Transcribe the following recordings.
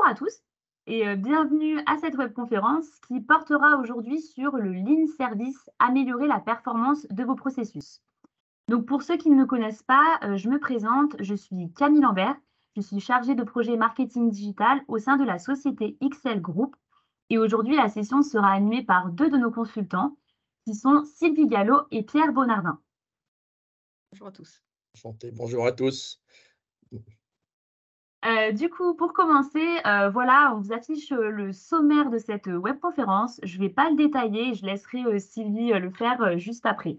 à tous et bienvenue à cette webconférence qui portera aujourd'hui sur le Lean Service, améliorer la performance de vos processus. Donc pour ceux qui ne me connaissent pas, je me présente, je suis Camille Lambert, je suis chargée de projet marketing digital au sein de la société XL Group et aujourd'hui la session sera animée par deux de nos consultants qui sont Sylvie Gallo et Pierre Bonardin. Bonjour à tous. Enchanté, bonjour à tous. Du coup, pour commencer, voilà, on vous affiche le sommaire de cette webconférence. Je ne vais pas le détailler, je laisserai Sylvie le faire juste après.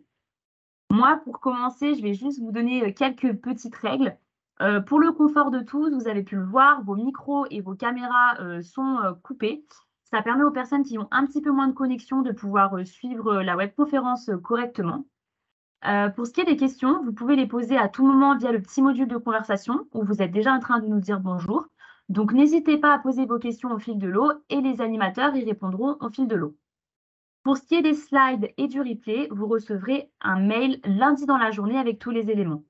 Moi, pour commencer, je vais juste vous donner quelques petites règles. Pour le confort de tous, vous avez pu le voir, vos micros et vos caméras sont coupés. Ça permet aux personnes qui ont un petit peu moins de connexion de pouvoir suivre la webconférence correctement. Pour ce qui est des questions, vous pouvez les poser à tout moment via le petit module de conversation où vous êtes déjà en train de nous dire bonjour. Donc, n'hésitez pas à poser vos questions au fil de l'eau et les animateurs y répondront au fil de l'eau. Pour ce qui est des slides et du replay, vous recevrez un mail lundi dans la journée avec tous les éléments.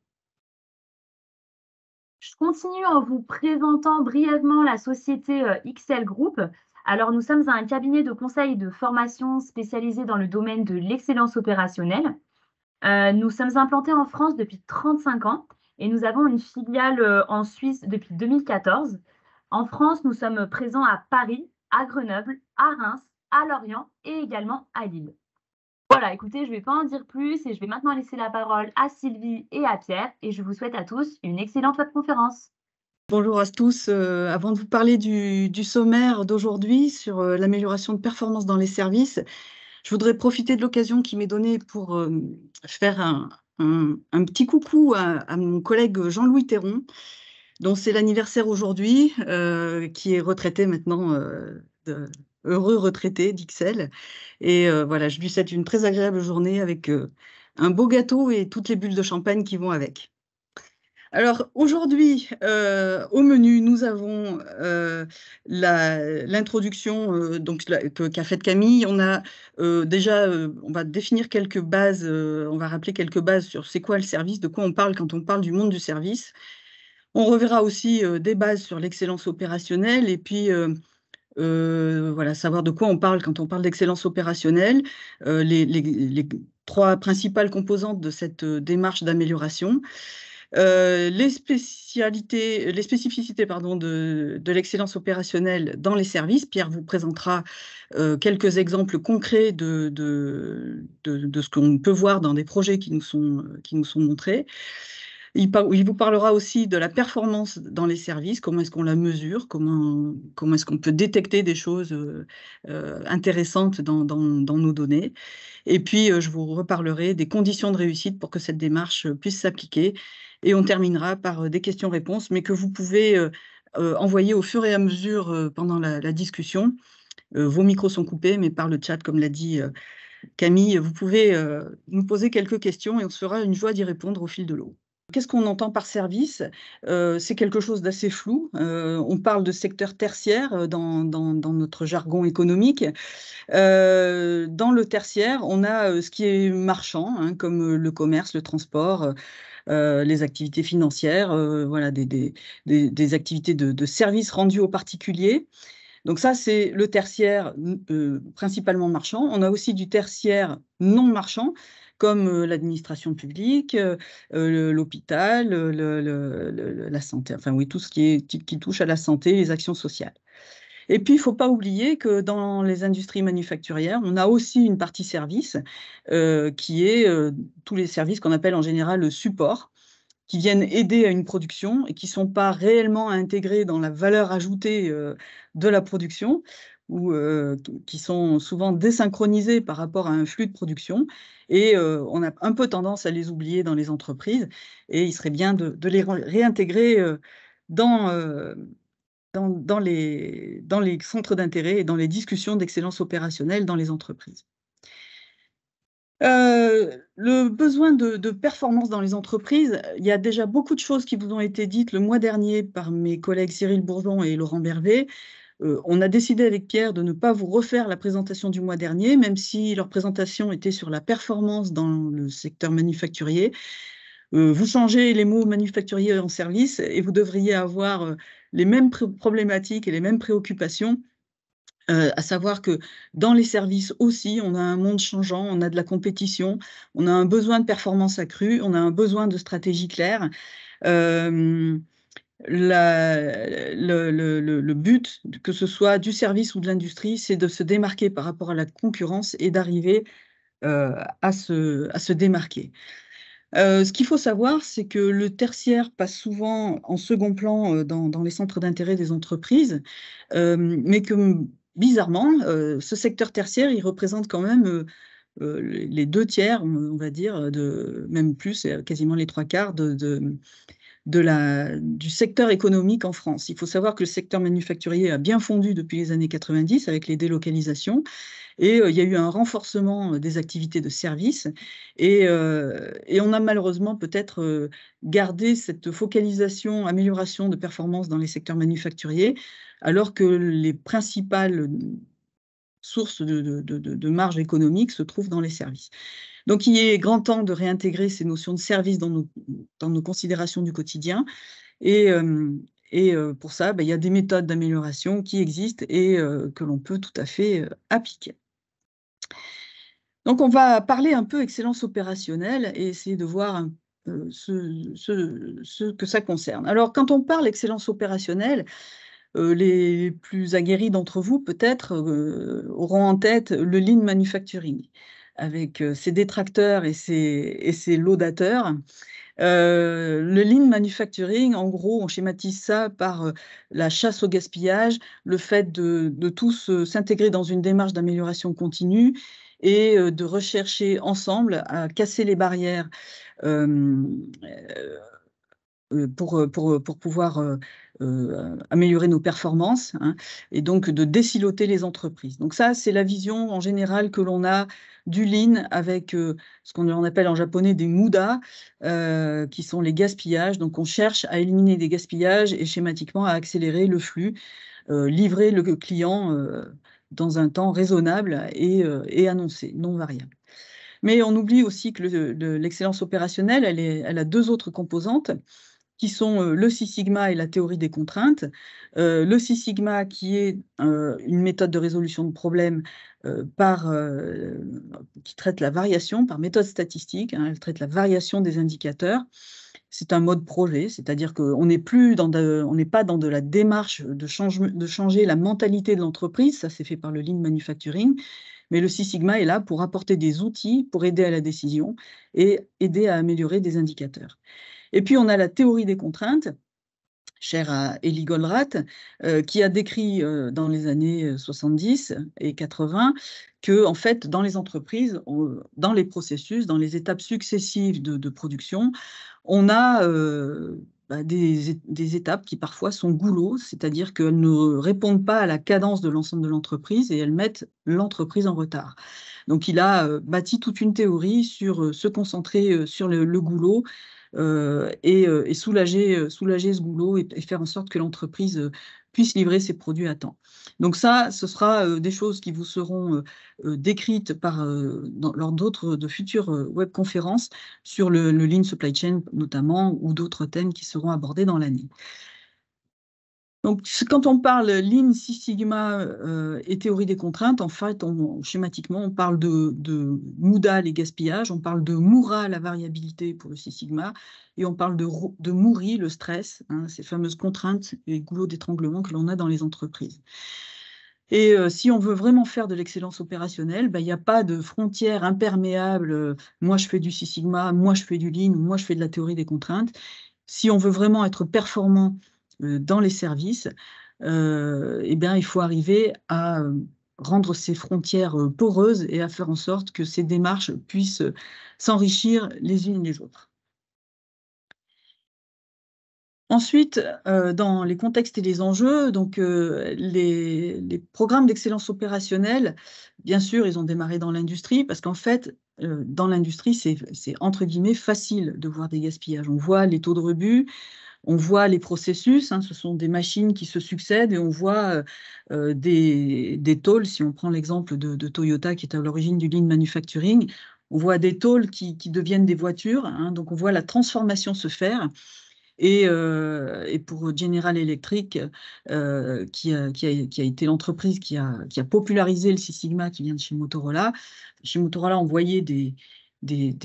Je continue en vous présentant brièvement la société XL Group. Alors, nous sommes un cabinet de conseil et de formation spécialisé dans le domaine de l'excellence opérationnelle. Nous sommes implantés en France depuis 35 ans et nous avons une filiale en Suisse depuis 2014. En France, nous sommes présents à Paris, à Grenoble, à Reims, à Lorient et également à Lille. Voilà, écoutez, je ne vais pas en dire plus et je vais maintenant laisser la parole à Sylvie et à Pierre et je vous souhaite à tous une excellente webconférence. Bonjour à tous. Avant de vous parler du sommaire d'aujourd'hui sur l'amélioration de performance dans les services, je voudrais profiter de l'occasion qui m'est donnée pour faire un petit coucou à mon collègue Jean-Louis Théron, dont c'est l'anniversaire aujourd'hui, qui est retraité maintenant, heureux retraité d'XL. Et voilà, je lui souhaite une très agréable journée avec un beau gâteau et toutes les bulles de champagne qui vont avec. Alors aujourd'hui, au menu, nous avons l'introduction qu'a faite Camille. On a déjà, on va définir quelques bases, on va rappeler quelques bases sur c'est quoi le service, de quoi on parle quand on parle du monde du service. On reverra aussi des bases sur l'excellence opérationnelle et puis voilà, savoir de quoi on parle quand on parle d'excellence opérationnelle, les trois principales composantes de cette démarche d'amélioration. Les spécificités pardon, de l'excellence opérationnelle dans les services. Pierre vous présentera quelques exemples concrets de ce qu'on peut voir dans des projets qui nous sont montrés. Il vous parlera aussi de la performance dans les services, comment est-ce qu'on la mesure, comment est-ce qu'on peut détecter des choses intéressantes dans nos données. Et puis, je vous reparlerai des conditions de réussite pour que cette démarche puisse s'appliquer. Et on terminera par des questions-réponses, mais que vous pouvez envoyer au fur et à mesure pendant la discussion. Vos micros sont coupés, mais par le chat, comme l'a dit Camille, vous pouvez nous poser quelques questions et on se fera une joie d'y répondre au fil de l'eau. Qu'est-ce qu'on entend par service? C'est quelque chose d'assez flou. On parle de secteur tertiaire dans notre jargon économique. Dans le tertiaire, on a ce qui est marchand, hein, comme le commerce, le transport, les activités financières, voilà, des activités de services rendus aux particuliers. Donc ça, c'est le tertiaire principalement marchand. On a aussi du tertiaire non marchand, comme l'administration publique, l'hôpital, la santé, enfin oui, tout ce qui touche à la santé, les actions sociales. Et puis, il ne faut pas oublier que dans les industries manufacturières, on a aussi une partie service qui est tous les services qu'on appelle en général le support, qui viennent aider à une production et qui ne sont pas réellement intégrés dans la valeur ajoutée de la production ou qui sont souvent désynchronisés par rapport à un flux de production. Et on a un peu tendance à les oublier dans les entreprises et il serait bien de les réintégrer dans les centres d'intérêt et dans les discussions d'excellence opérationnelle dans les entreprises. Le besoin de performance dans les entreprises, il y a déjà beaucoup de choses qui vous ont été dites le mois dernier par mes collègues Cyril Bourdon et Laurent Bervet. On a décidé avec Pierre de ne pas vous refaire la présentation du mois dernier, même si leur présentation était sur la performance dans le secteur manufacturier. Vous changez les mots manufacturier en service et vous devriez avoir les mêmes problématiques et les mêmes préoccupations, à savoir que dans les services aussi, on a un monde changeant, on a de la compétition, on a un besoin de performance accrue, on a un besoin de stratégie claire. Le but, que ce soit du service ou de l'industrie, c'est de se démarquer par rapport à la concurrence et d'arriver à se démarquer. Ce qu'il faut savoir, c'est que le tertiaire passe souvent en second plan dans les centres d'intérêt des entreprises, mais que bizarrement, ce secteur tertiaire, il représente quand même les 2/3, on va dire, même plus, quasiment les 3/4 du secteur économique en France. Il faut savoir que le secteur manufacturier a bien fondu depuis les années 90 avec les délocalisations. Et il y a eu un renforcement des activités de service. Et on a malheureusement peut-être gardé cette focalisation, amélioration de performance dans les secteurs manufacturiers, alors que les principales sources de marge économique se trouvent dans les services. Donc, il est grand temps de réintégrer ces notions de service dans nos considérations du quotidien. Et pour ça, il y a des méthodes d'amélioration qui existent et que l'on peut tout à fait appliquer. Donc, on va parler un peu excellence opérationnelle et essayer de voir ce que ça concerne. Alors, quand on parle excellence opérationnelle, les plus aguerris d'entre vous, peut-être, auront en tête le lean manufacturing, avec ses détracteurs et ses laudateurs. Le lean manufacturing, en gros, on schématise ça par la chasse au gaspillage, le fait de tous s'intégrer dans une démarche d'amélioration continue et de rechercher ensemble à casser les barrières pour pouvoir améliorer nos performances, hein, et donc de désiloter les entreprises. Donc ça, c'est la vision en général que l'on a du lean avec ce qu'on appelle en japonais des muda, qui sont les gaspillages. Donc on cherche à éliminer des gaspillages et schématiquement à accélérer le flux, livrer le client dans un temps raisonnable et annoncé, non variable. Mais on oublie aussi que l'excellence opérationnelle, elle a deux autres composantes, qui sont le Six Sigma et la théorie des contraintes. Le Six Sigma qui est une méthode de résolution de problèmes qui traite la variation par méthode statistique, hein, elle traite la variation des indicateurs. C'est un mode projet, c'est-à-dire qu'on n'est pas dans de la démarche de changer la mentalité de l'entreprise, ça c'est fait par le Lean Manufacturing, mais le Six Sigma est là pour apporter des outils pour aider à la décision et aider à améliorer des indicateurs. Et puis, on a la théorie des contraintes, chère à Eli Goldratt, qui a décrit dans les années 70 et 80 que, en fait, dans les entreprises, dans les processus, dans les étapes successives de production, on a des étapes qui parfois sont goulot, c'est-à-dire qu'elles ne répondent pas à la cadence de l'ensemble de l'entreprise et elles mettent l'entreprise en retard. Donc, il a bâti toute une théorie sur se concentrer sur le goulot, et soulager ce goulot et faire en sorte que l'entreprise puisse livrer ses produits à temps. Donc ça, ce sera des choses qui vous seront décrites lors de futures webconférences sur le Lean Supply Chain notamment, ou d'autres thèmes qui seront abordés dans l'année. Donc, quand on parle Lean, Six Sigma et théorie des contraintes, en fait, schématiquement, on parle de Muda, les gaspillages, on parle de Mura, la variabilité pour le Six Sigma, et on parle de Muri, le stress, hein, ces fameuses contraintes et goulots d'étranglement que l'on a dans les entreprises. Et si on veut vraiment faire de l'excellence opérationnelle, il n'y a pas de frontière imperméable, moi je fais du Six Sigma, moi je fais du Lean, moi je fais de la théorie des contraintes. Si on veut vraiment être performant dans les services, il faut arriver à rendre ces frontières poreuses et à faire en sorte que ces démarches puissent s'enrichir les unes les autres. Ensuite, dans les contextes et les enjeux, donc les programmes d'excellence opérationnelle, bien sûr, ils ont démarré dans l'industrie parce qu'en fait, dans l'industrie, c'est entre guillemets facile de voir des gaspillages. On voit les taux de rebut, on voit les processus, hein, ce sont des machines qui se succèdent et on voit des tôles, si on prend l'exemple de Toyota qui est à l'origine du Lean Manufacturing, on voit des tôles qui deviennent des voitures, hein, donc on voit la transformation se faire. Et pour General Electric, qui a été l'entreprise qui a popularisé le Six Sigma qui vient de chez Motorola. Chez Motorola, on voyait des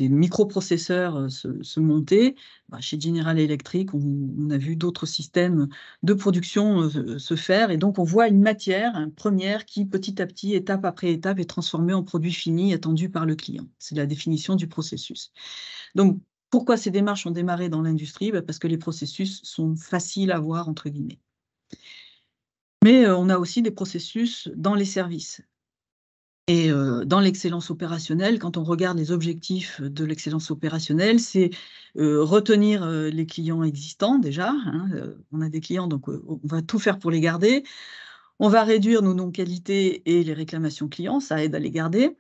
microprocesseurs se monter. Chez General Electric, on a vu d'autres systèmes de production se faire. Et donc, on voit une matière première qui, petit à petit, étape après étape, est transformée en produit fini attendu par le client. C'est la définition du processus. Donc, pourquoi ces démarches ont démarré dans l'industrie? Parce que les processus sont faciles à voir, entre guillemets. Mais on a aussi des processus dans les services. Et dans l'excellence opérationnelle, quand on regarde les objectifs de l'excellence opérationnelle, c'est retenir les clients existants déjà. Hein, on a des clients, donc on va tout faire pour les garder. On va réduire nos non-qualités et les réclamations clients, ça aide à les garder.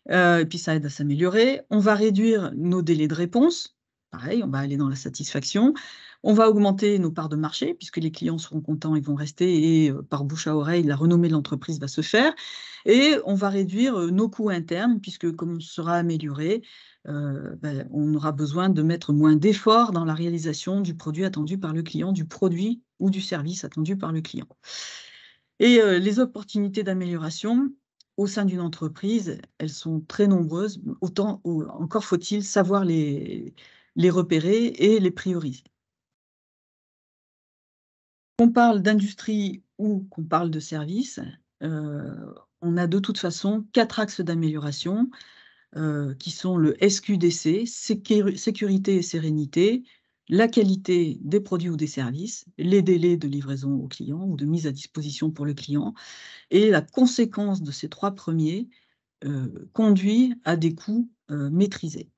Et puis ça aide à s'améliorer. On va réduire nos délais de réponse. Pareil, on va aller dans la satisfaction. On va augmenter nos parts de marché, puisque les clients seront contents, ils vont rester, et par bouche à oreille, la renommée de l'entreprise va se faire. Et on va réduire nos coûts internes, puisque comme on sera amélioré, on aura besoin de mettre moins d'efforts dans la réalisation du produit attendu par le client, du produit ou du service attendu par le client. Et les opportunités d'amélioration au sein d'une entreprise, elles sont très nombreuses, encore faut-il savoir les repérer et les prioriser. Qu'on parle d'industrie ou qu'on parle de service, on a de toute façon 4 axes d'amélioration qui sont le SQDC, sécurité et sérénité, la qualité des produits ou des services, les délais de livraison au client ou de mise à disposition pour le client, et la conséquence de ces 3 premiers conduit à des coûts maîtrisés.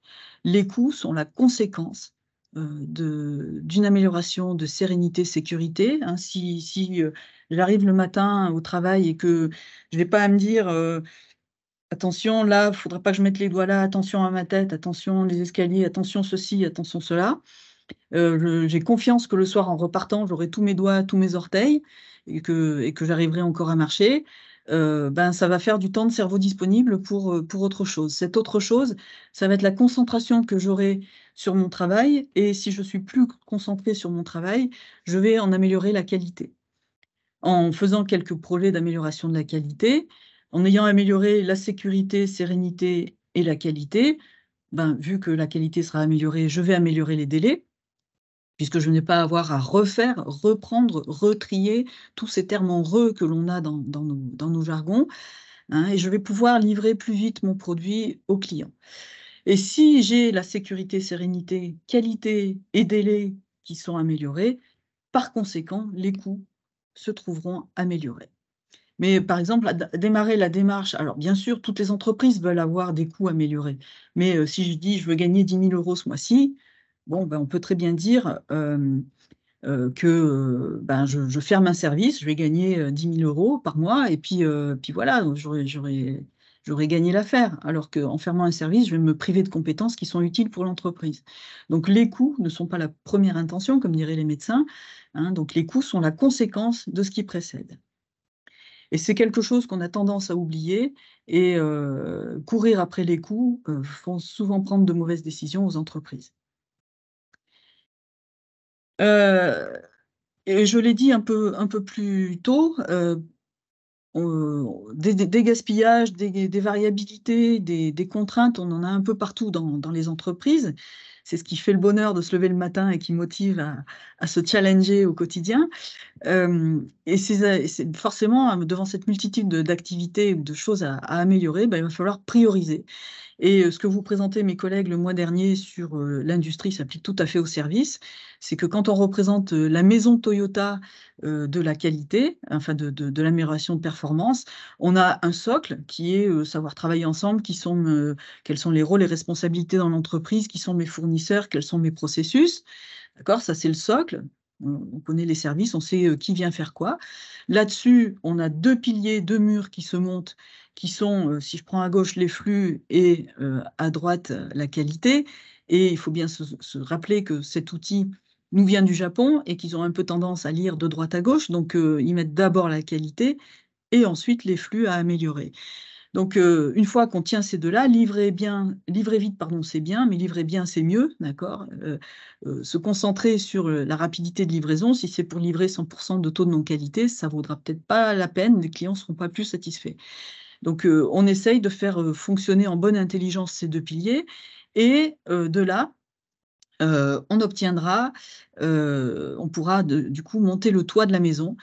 Les coûts sont la conséquence d'une amélioration de sérénité, sécurité. Hein, si j'arrive le matin au travail et que je n'ai pas à me dire attention, là, il ne faudra pas que je mette les doigts là, attention à ma tête, attention les escaliers, attention ceci, attention cela. J'ai confiance que le soir, en repartant, j'aurai tous mes doigts, tous mes orteils, et que j'arriverai encore à marcher. Ça va faire du temps de cerveau disponible pour autre chose. Cette autre chose, ça va être la concentration que j'aurai sur mon travail, et si je suis plus concentrée sur mon travail, je vais en améliorer la qualité. En faisant quelques projets d'amélioration de la qualité, en ayant amélioré la sécurité, sérénité et la qualité, vu que la qualité sera améliorée, je vais améliorer les délais, puisque je n'ai pas à avoir à refaire, reprendre, retrier tous ces termes en re que l'on a dans nos jargons, hein, et je vais pouvoir livrer plus vite mon produit au client. Et si j'ai la sécurité, sérénité, qualité et délai qui sont améliorés, par conséquent, les coûts se trouveront améliorés. Mais par exemple, démarrer la démarche, alors bien sûr, toutes les entreprises veulent avoir des coûts améliorés, mais si je dis je veux gagner 10 000 € ce mois-ci, bon, on peut très bien dire que je ferme un service, je vais gagner 10 000 € par mois, et puis voilà, j'aurais gagné l'affaire, alors qu'en fermant un service, je vais me priver de compétences qui sont utiles pour l'entreprise. Donc les coûts ne sont pas la première intention, comme diraient les médecins, hein, donc les coûts sont la conséquence de ce qui précède. Et c'est quelque chose qu'on a tendance à oublier, et courir après les coûts font souvent prendre de mauvaises décisions aux entreprises. Et je l'ai dit un peu plus tôt, des gaspillages, des variabilités, des contraintes, on en a un peu partout dans les entreprises. C'est ce qui fait le bonheur de se lever le matin et qui motive à se challenger au quotidien. Et c'est forcément, devant cette multitude d'activités ou de choses à améliorer, il va falloir prioriser. Et ce que vous présentez, mes collègues, le mois dernier sur l'industrie s'applique tout à fait au service. C'est que quand on représente la maison Toyota de la qualité, enfin de l'amélioration de performance, on a un socle qui est savoir travailler ensemble, quels sont les rôles et responsabilités dans l'entreprise, qui sont mes fournisseurs, quels sont mes processus. D'accord, ça c'est le socle. On connaît les services, on sait qui vient faire quoi. Là-dessus, on a 2 piliers, 2 murs qui se montent, qui sont, si je prends à gauche les flux et à droite la qualité. Et il faut bien se rappeler que cet outil nous vient du Japon et qu'ils ont un peu tendance à lire de droite à gauche. Donc, ils mettent d'abord la qualité et ensuite les flux à améliorer. Donc, une fois qu'on tient ces deux-là, livrer vite, pardon, c'est bien, mais livrer bien, c'est mieux, d'accord. Se concentrer sur la rapidité de livraison, si c'est pour livrer 100% de taux de non-qualité, ça ne vaudra peut-être pas la peine, les clients ne seront pas plus satisfaits. Donc, on essaye de faire fonctionner en bonne intelligence ces deux piliers, et de là, on obtiendra, on pourra du coup monter le toit de la maison,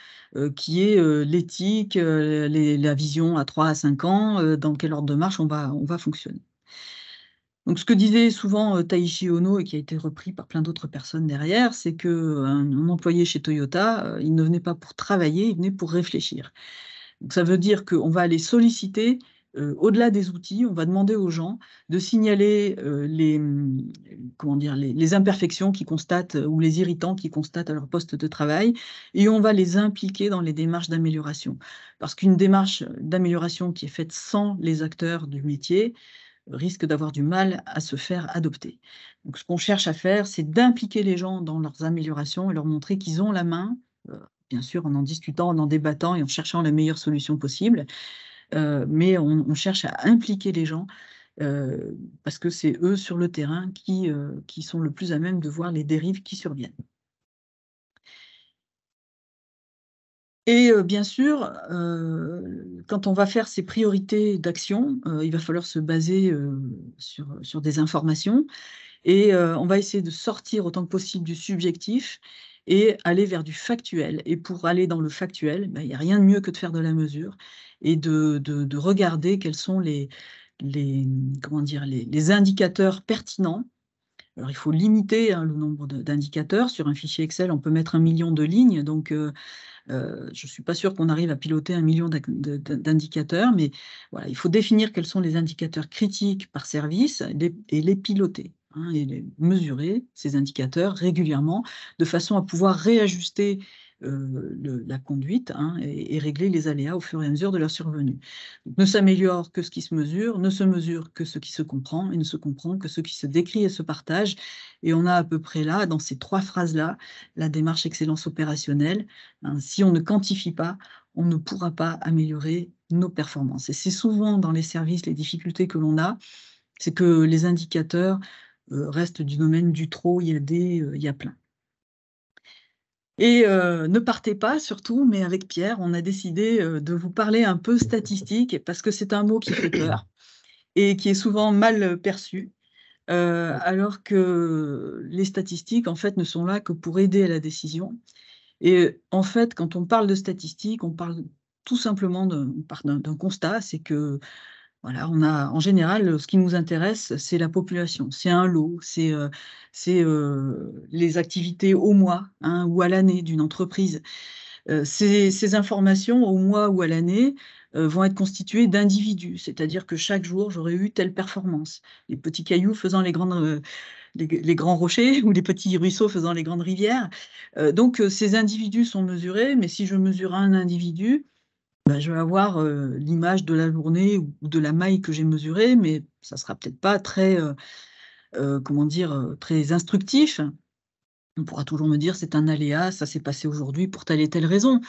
qui est l'éthique, la vision à 3 à 5 ans, dans quel ordre de marche on va fonctionner. Donc, ce que disait souvent Taiichi Ohno, et qui a été repris par plein d'autres personnes derrière, c'est qu'un employé chez Toyota, il ne venait pas pour travailler, il venait pour réfléchir. Donc, ça veut dire qu'on va aller solliciter, au-delà des outils, on va demander aux gens de signaler les imperfections qu'ils constatent ou les irritants qu'ils constatent à leur poste de travail, et on va les impliquer dans les démarches d'amélioration. Parce qu'une démarche d'amélioration qui est faite sans les acteurs du métier risque d'avoir du mal à se faire adopter. Donc, ce qu'on cherche à faire, c'est d'impliquer les gens dans leurs améliorations et leur montrer qu'ils ont la main, bien sûr en discutant, en débattant et en cherchant la meilleure solution possible, mais on cherche à impliquer les gens parce que c'est eux sur le terrain qui sont le plus à même de voir les dérives qui surviennent. Et bien sûr, quand on va faire ces priorités d'action, il va falloir se baser sur des informations, et on va essayer de sortir autant que possible du subjectif et aller vers du factuel. Et pour aller dans le factuel, il n'y a rien de mieux que de faire de la mesure et de regarder quels sont les indicateurs pertinents. Alors, il faut limiter le nombre d'indicateurs. Sur un fichier Excel, on peut mettre 1 million de lignes, donc je ne suis pas sûre qu'on arrive à piloter 1 million d'indicateurs, mais voilà, il faut définir quels sont les indicateurs critiques par service et les piloter, et mesurer ces indicateurs régulièrement de façon à pouvoir réajuster la conduite et régler les aléas au fur et à mesure de leur survenue. Donc, ne s'améliore que ce qui se mesure, ne se mesure que ce qui se comprend, et ne se comprend que ce qui se décrit et se partage. Et on a à peu près là, dans ces 3 phrases-là, la démarche excellence opérationnelle. Si on ne quantifie pas, on ne pourra pas améliorer nos performances. Et c'est souvent dans les services les difficultés que l'on a, c'est que les indicateurs restent du domaine du trop, il y a plein. Et ne partez pas surtout, mais avec Pierre, on a décidé de vous parler un peu statistique, parce que c'est un mot qui fait peur et qui est souvent mal perçu, alors que les statistiques, en fait, ne sont là que pour aider à la décision. Et en fait, quand on parle de statistiques, on parle tout simplement d'un constat, c'est que voilà, on a en général, ce qui nous intéresse, c'est la population, c'est un lot, c'est les activités au mois ou à l'année d'une entreprise. Ces informations au mois ou à l'année vont être constituées d'individus, c'est-à-dire que chaque jour, j'aurais eu telle performance. Les petits cailloux faisant les grands rochers, ou les petits ruisseaux faisant les grandes rivières. Donc, ces individus sont mesurés, mais si je mesure un individu, je vais avoir l'image de la journée ou de la maille que j'ai mesurée, mais ça ne sera peut-être pas très, très instructif. On pourra toujours me dire, c'est un aléa, ça s'est passé aujourd'hui pour telle et telle raison.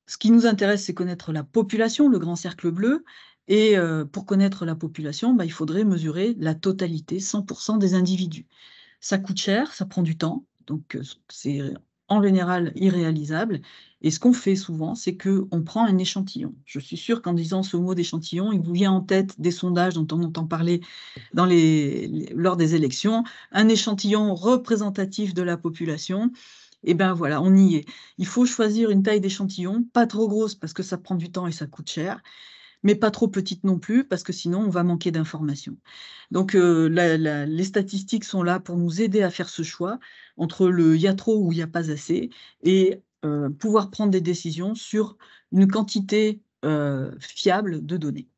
Ce qui nous intéresse, c'est connaître la population, le grand cercle bleu. Et pour connaître la population, il faudrait mesurer la totalité, 100% des individus. Ça coûte cher, ça prend du temps, donc c'est en général irréalisable. Et ce qu'on fait souvent, c'est qu'on prend un échantillon. Je suis sûre qu'en disant ce mot d'échantillon, il vous vient en tête des sondages dont on entend parler lors des élections, un échantillon représentatif de la population. Et bien voilà, on y est. Il faut choisir une taille d'échantillon, pas trop grosse parce que ça prend du temps et ça coûte cher, mais pas trop petite non plus, parce que sinon, on va manquer d'informations. Donc, les statistiques sont là pour nous aider à faire ce choix entre le « il y a trop » ou « il n'y a pas assez », et pouvoir prendre des décisions sur une quantité fiable de données.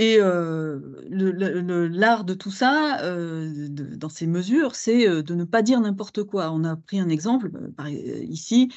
Et l'art de tout ça, dans ces mesures, c'est de ne pas dire n'importe quoi. On a pris un exemple ici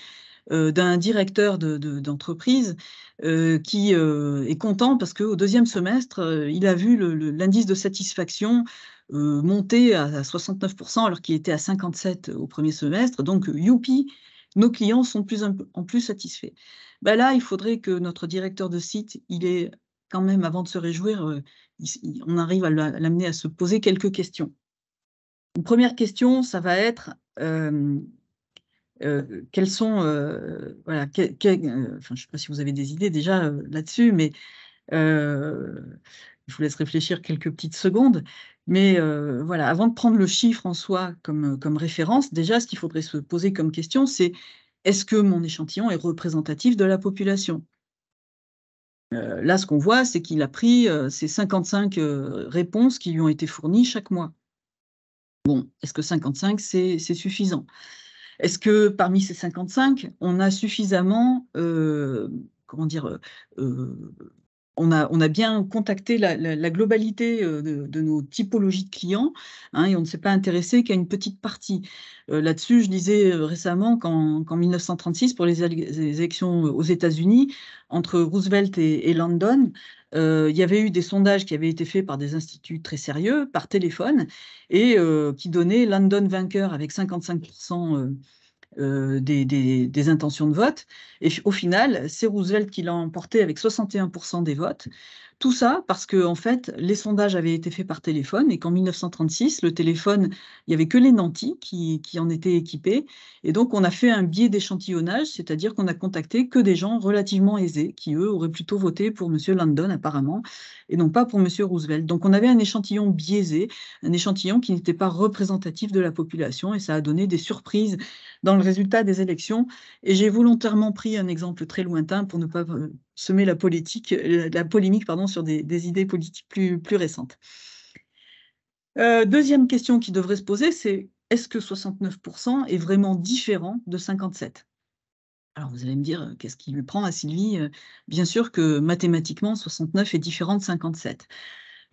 d'un directeur d'entreprise qui est content parce qu'au 2e semestre, il a vu l'indice de satisfaction monter à 69% alors qu'il était à 57 au 1er semestre. Donc, youpi, nos clients sont en plus satisfaits. Ben là, il faudrait que notre directeur de site, il est quand même, avant de se réjouir, on arrive à l'amener à se poser quelques questions. Une première question, ça va être quels sont, voilà, enfin, je ne sais pas si vous avez des idées déjà là-dessus, mais je vous laisse réfléchir quelques petites secondes. Mais voilà, avant de prendre le chiffre en soi comme référence, déjà, ce qu'il faudrait se poser comme question, c'est est-ce que mon échantillon est représentatif de la population? Là, ce qu'on voit, c'est qu'il a pris ces 55 réponses qui lui ont été fournies chaque mois. Bon, est-ce que 55, c'est suffisant? Est-ce que parmi ces 55, on a suffisamment, comment dire, on a bien contacté la globalité de nos typologies de clients, hein, et on ne s'est pas intéressé qu'à une petite partie. Là-dessus, je lisais récemment qu'en 1936, pour les élections aux États-Unis, entre Roosevelt et Landon, il y avait eu des sondages qui avaient été faits par des instituts très sérieux, par téléphone, et qui donnaient Landon vainqueur avec 55% des intentions de vote. Et au final, c'est Roosevelt qui l'a emporté avec 61% des votes. Tout ça parce que, en fait, les sondages avaient été faits par téléphone et qu'en 1936, le téléphone, il n'y avait que les nantis qui en étaient équipés. Et donc, on a fait un biais d'échantillonnage, c'est-à-dire qu'on a contacté que des gens relativement aisés qui, eux, auraient plutôt voté pour M. Landon, apparemment, et non pas pour M. Roosevelt. Donc, on avait un échantillon biaisé, un échantillon qui n'était pas représentatif de la population, et ça a donné des surprises dans le résultat des élections. Et j'ai volontairement pris un exemple très lointain pour ne pas semer la polémique sur des idées politiques plus récentes. Deuxième question qui devrait se poser, c'est est-ce que 69% est vraiment différent de 57%? Alors vous allez me dire, qu'est-ce qui lui prend à Sylvie? Bien sûr que mathématiquement, 69 est différent de 57.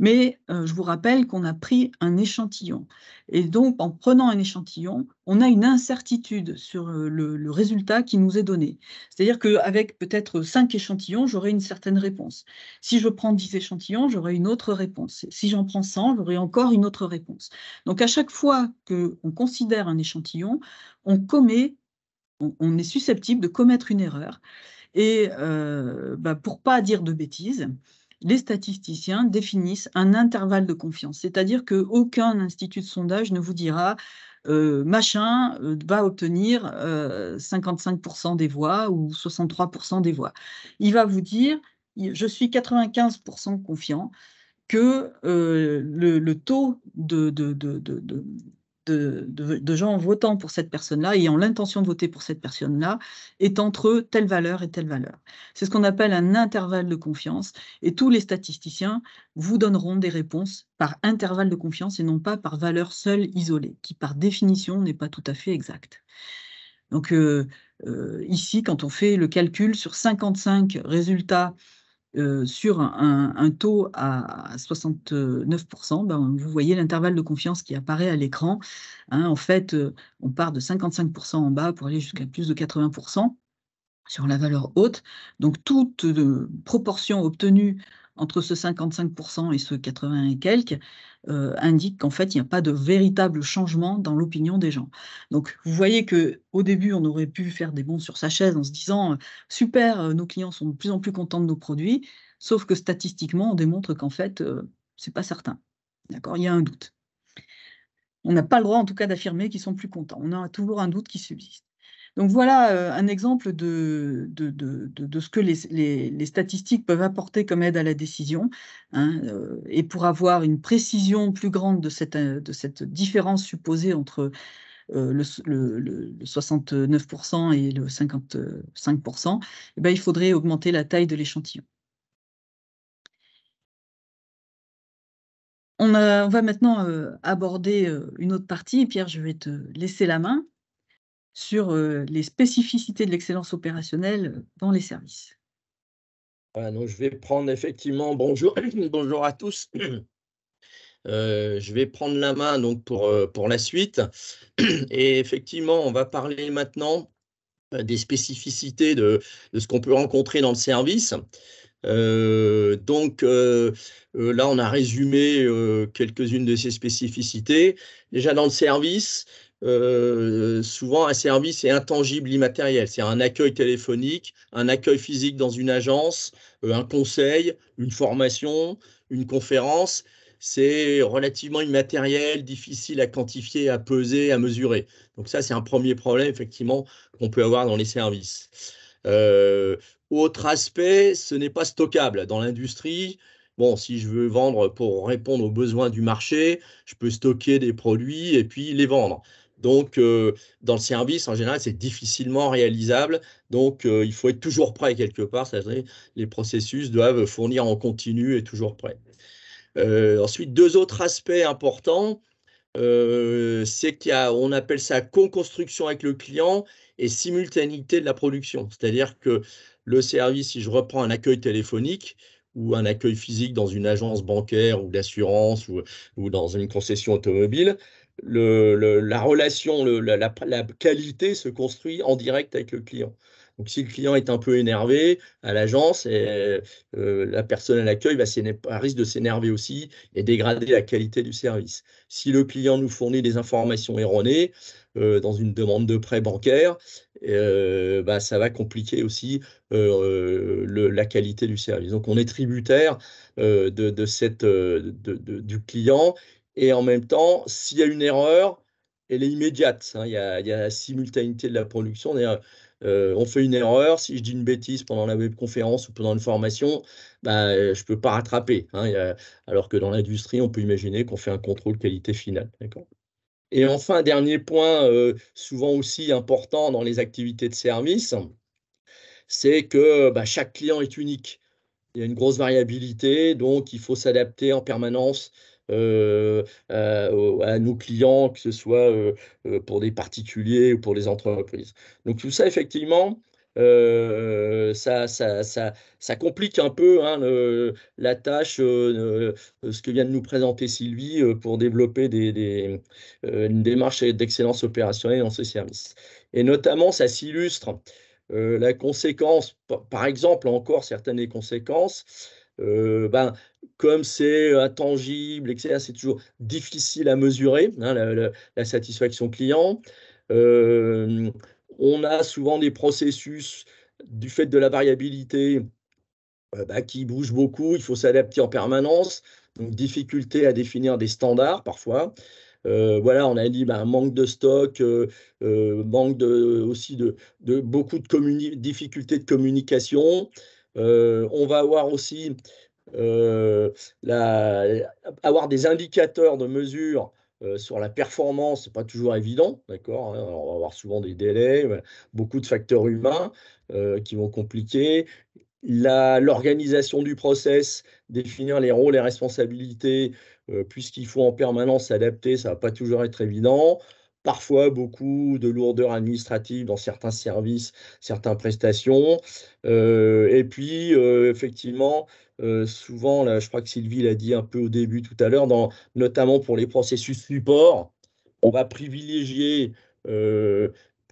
Mais je vous rappelle qu'on a pris un échantillon. Et donc, en prenant un échantillon, on a une incertitude sur le résultat qui nous est donné. C'est-à-dire qu'avec peut-être 5 échantillons, j'aurai une certaine réponse. Si je prends 10 échantillons, j'aurai une autre réponse. Si j'en prends 100, j'aurai encore une autre réponse. Donc, à chaque fois qu'on considère un échantillon, on est susceptible de commettre une erreur. Et pour ne pas dire de bêtises, les statisticiens définissent un intervalle de confiance, c'est-à-dire qu'aucun institut de sondage ne vous dira machin va obtenir 55% des voix ou 63% des voix. Il va vous dire, je suis 95% confiant que le taux de gens votant pour cette personne-là, ayant l'intention de voter pour cette personne-là, est entre telle valeur et telle valeur. C'est ce qu'on appelle un intervalle de confiance, et tous les statisticiens vous donneront des réponses par intervalle de confiance et non pas par valeur seule isolée, qui par définition n'est pas tout à fait exacte. Donc ici, quand on fait le calcul sur 55 résultats sur un taux à 69%, vous voyez l'intervalle de confiance qui apparaît à l'écran. Hein, en fait, on part de 55% en bas pour aller jusqu'à plus de 80% sur la valeur haute. Donc, toute proportion obtenue entre ce 55% et ce 80 et quelques indique qu'en fait, il n'y a pas de véritable changement dans l'opinion des gens. Donc, vous voyez qu'au début, on aurait pu faire des bonds sur sa chaise en se disant « Super, nos clients sont de plus en plus contents de nos produits », sauf que statistiquement, on démontre qu'en fait, ce n'est pas certain. D'accord ? Il y a un doute. On n'a pas le droit, en tout cas, d'affirmer qu'ils sont plus contents. On a toujours un doute qui subsiste. Donc voilà un exemple de ce que les statistiques peuvent apporter comme aide à la décision. Hein, et pour avoir une précision plus grande de cette différence supposée entre le 69% et le 55%, il faudrait augmenter la taille de l'échantillon. On va maintenant aborder une autre partie. Pierre, je vais te laisser la main sur les spécificités de l'excellence opérationnelle dans les services. Donc je vais prendre effectivement, bonjour, bonjour à tous. Je vais prendre la main donc pour la suite. Et effectivement, on va parler maintenant des spécificités de ce qu'on peut rencontrer dans le service. Là, on a résumé quelques-unes de ces spécificités. Déjà dans le service, souvent un service est intangible, immatériel. C'est un accueil téléphonique, un accueil physique dans une agence, un conseil, une formation, une conférence. C'est relativement immatériel, difficile à quantifier, à peser, à mesurer. Donc ça, c'est un premier problème, effectivement, qu'on peut avoir dans les services. Autre aspect, ce n'est pas stockable. Dans l'industrie, bon, si je veux vendre pour répondre aux besoins du marché, je peux stocker des produits et puis les vendre. Donc, dans le service, en général, c'est difficilement réalisable. Donc, il faut être toujours prêt quelque part. C'est-à-dire les processus doivent fournir en continu et toujours prêt. Ensuite, deux autres aspects importants, c'est qu'on appelle ça co-construction avec le client et simultanéité de la production. C'est-à-dire que le service, si je reprends un accueil téléphonique ou un accueil physique dans une agence bancaire ou d'assurance ou dans une concession automobile, la relation, la qualité se construit en direct avec le client. Donc, si le client est un peu énervé à l'agence, la personne à l'accueil risque de s'énerver aussi et dégrader la qualité du service. Si le client nous fournit des informations erronées dans une demande de prêt bancaire, ça va compliquer aussi la qualité du service. Donc, on est tributaire du client et en même temps, s'il y a une erreur, elle est immédiate. Hein, il y a la simultanéité de la production. On fait une erreur, si je dis une bêtise pendant la webconférence ou pendant une formation, je ne peux pas rattraper. Hein, alors que dans l'industrie, on peut imaginer qu'on fait un contrôle qualité finale. Et enfin, dernier point, souvent aussi important dans les activités de service, c'est que chaque client est unique. Il y a une grosse variabilité, donc il faut s'adapter en permanence à nos clients, que ce soit pour des particuliers ou pour les entreprises. Donc tout ça, effectivement, ça complique un peu, hein, la tâche, ce que vient de nous présenter Sylvie, pour développer une démarche d'excellence opérationnelle dans ce service. Et notamment, ça s'illustre la conséquence, par exemple, encore certaines des conséquences, comme c'est intangible, etc., c'est toujours difficile à mesurer, hein, la satisfaction client. On a souvent des processus du fait de la variabilité qui bougent beaucoup, il faut s'adapter en permanence, donc difficulté à définir des standards parfois. Voilà, on a dit manque de stock, manque aussi de beaucoup de difficultés de communication. On va avoir aussi avoir des indicateurs de mesure sur la performance, ce n'est pas toujours évident, d'accord, hein. On va avoir souvent des délais, beaucoup de facteurs humains qui vont compliquer. L'organisation du process, définir les rôles et responsabilités, puisqu'il faut en permanence s'adapter, ça ne va pas toujours être évident. Parfois, beaucoup de lourdeur administrative dans certains services, certaines prestations. Et puis, effectivement, souvent, là, je crois que Sylvie l'a dit un peu au début tout à l'heure, notamment pour les processus support, on va privilégier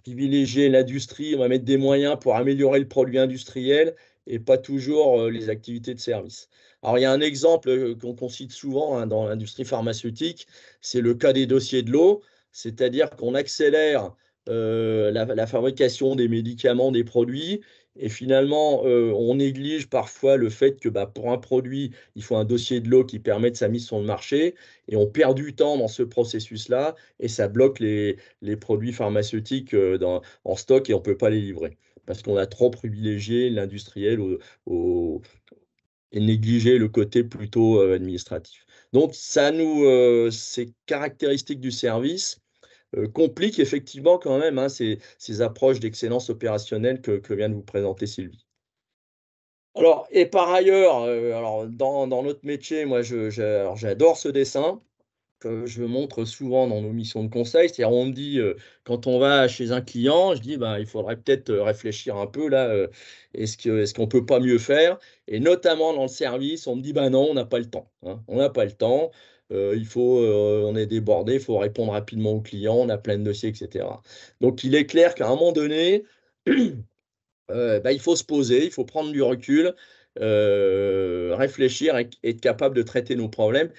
l'industrie, on va mettre des moyens pour améliorer le produit industriel et pas toujours les activités de service. Alors, il y a un exemple qu'on cite souvent, hein, dans l'industrie pharmaceutique, c'est le cas des dossiers de l'eau, c'est-à-dire qu'on accélère la fabrication des médicaments, des produits, et finalement, on néglige parfois le fait que pour un produit, il faut un dossier de l'eau qui permette sa mise sur le marché, et on perd du temps dans ce processus-là, et ça bloque les produits pharmaceutiques en stock, et on ne peut pas les livrer parce qu'on a trop privilégié l'industriel et négligé le côté plutôt administratif. Donc, ces caractéristiques du service compliquent effectivement quand même, hein, ces approches d'excellence opérationnelle que vient de vous présenter Sylvie. Alors, et par ailleurs, dans notre métier, moi, j'adore ce dessin que je montre souvent dans nos missions de conseil. C'est-à-dire, on me dit, quand on va chez un client, je dis, il faudrait peut-être réfléchir un peu là, est-ce qu'on ne peut pas mieux faire? Et notamment dans le service, on me dit, non, on n'a pas le temps, hein. On n'a pas le temps, on est débordé, il faut répondre rapidement aux clients, on a plein de dossiers, etc. Donc, il est clair qu'à un moment donné, il faut se poser, il faut prendre du recul, réfléchir et être capable de traiter nos problèmes.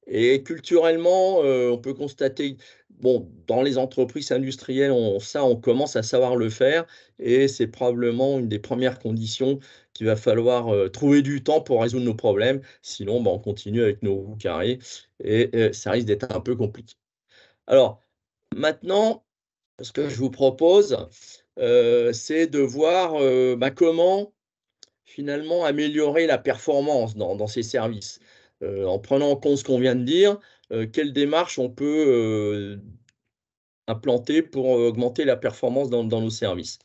Et culturellement, on peut constater, bon, dans les entreprises industrielles, on commence à savoir le faire et c'est probablement une des premières conditions qu'il va falloir trouver du temps pour résoudre nos problèmes. Sinon, on continue avec nos roues carrées et ça risque d'être un peu compliqué. Alors, maintenant, ce que je vous propose, c'est de voir comment finalement améliorer la performance dans ces services. En prenant en compte ce qu'on vient de dire, quelles démarches on peut implanter pour augmenter la performance dans nos services.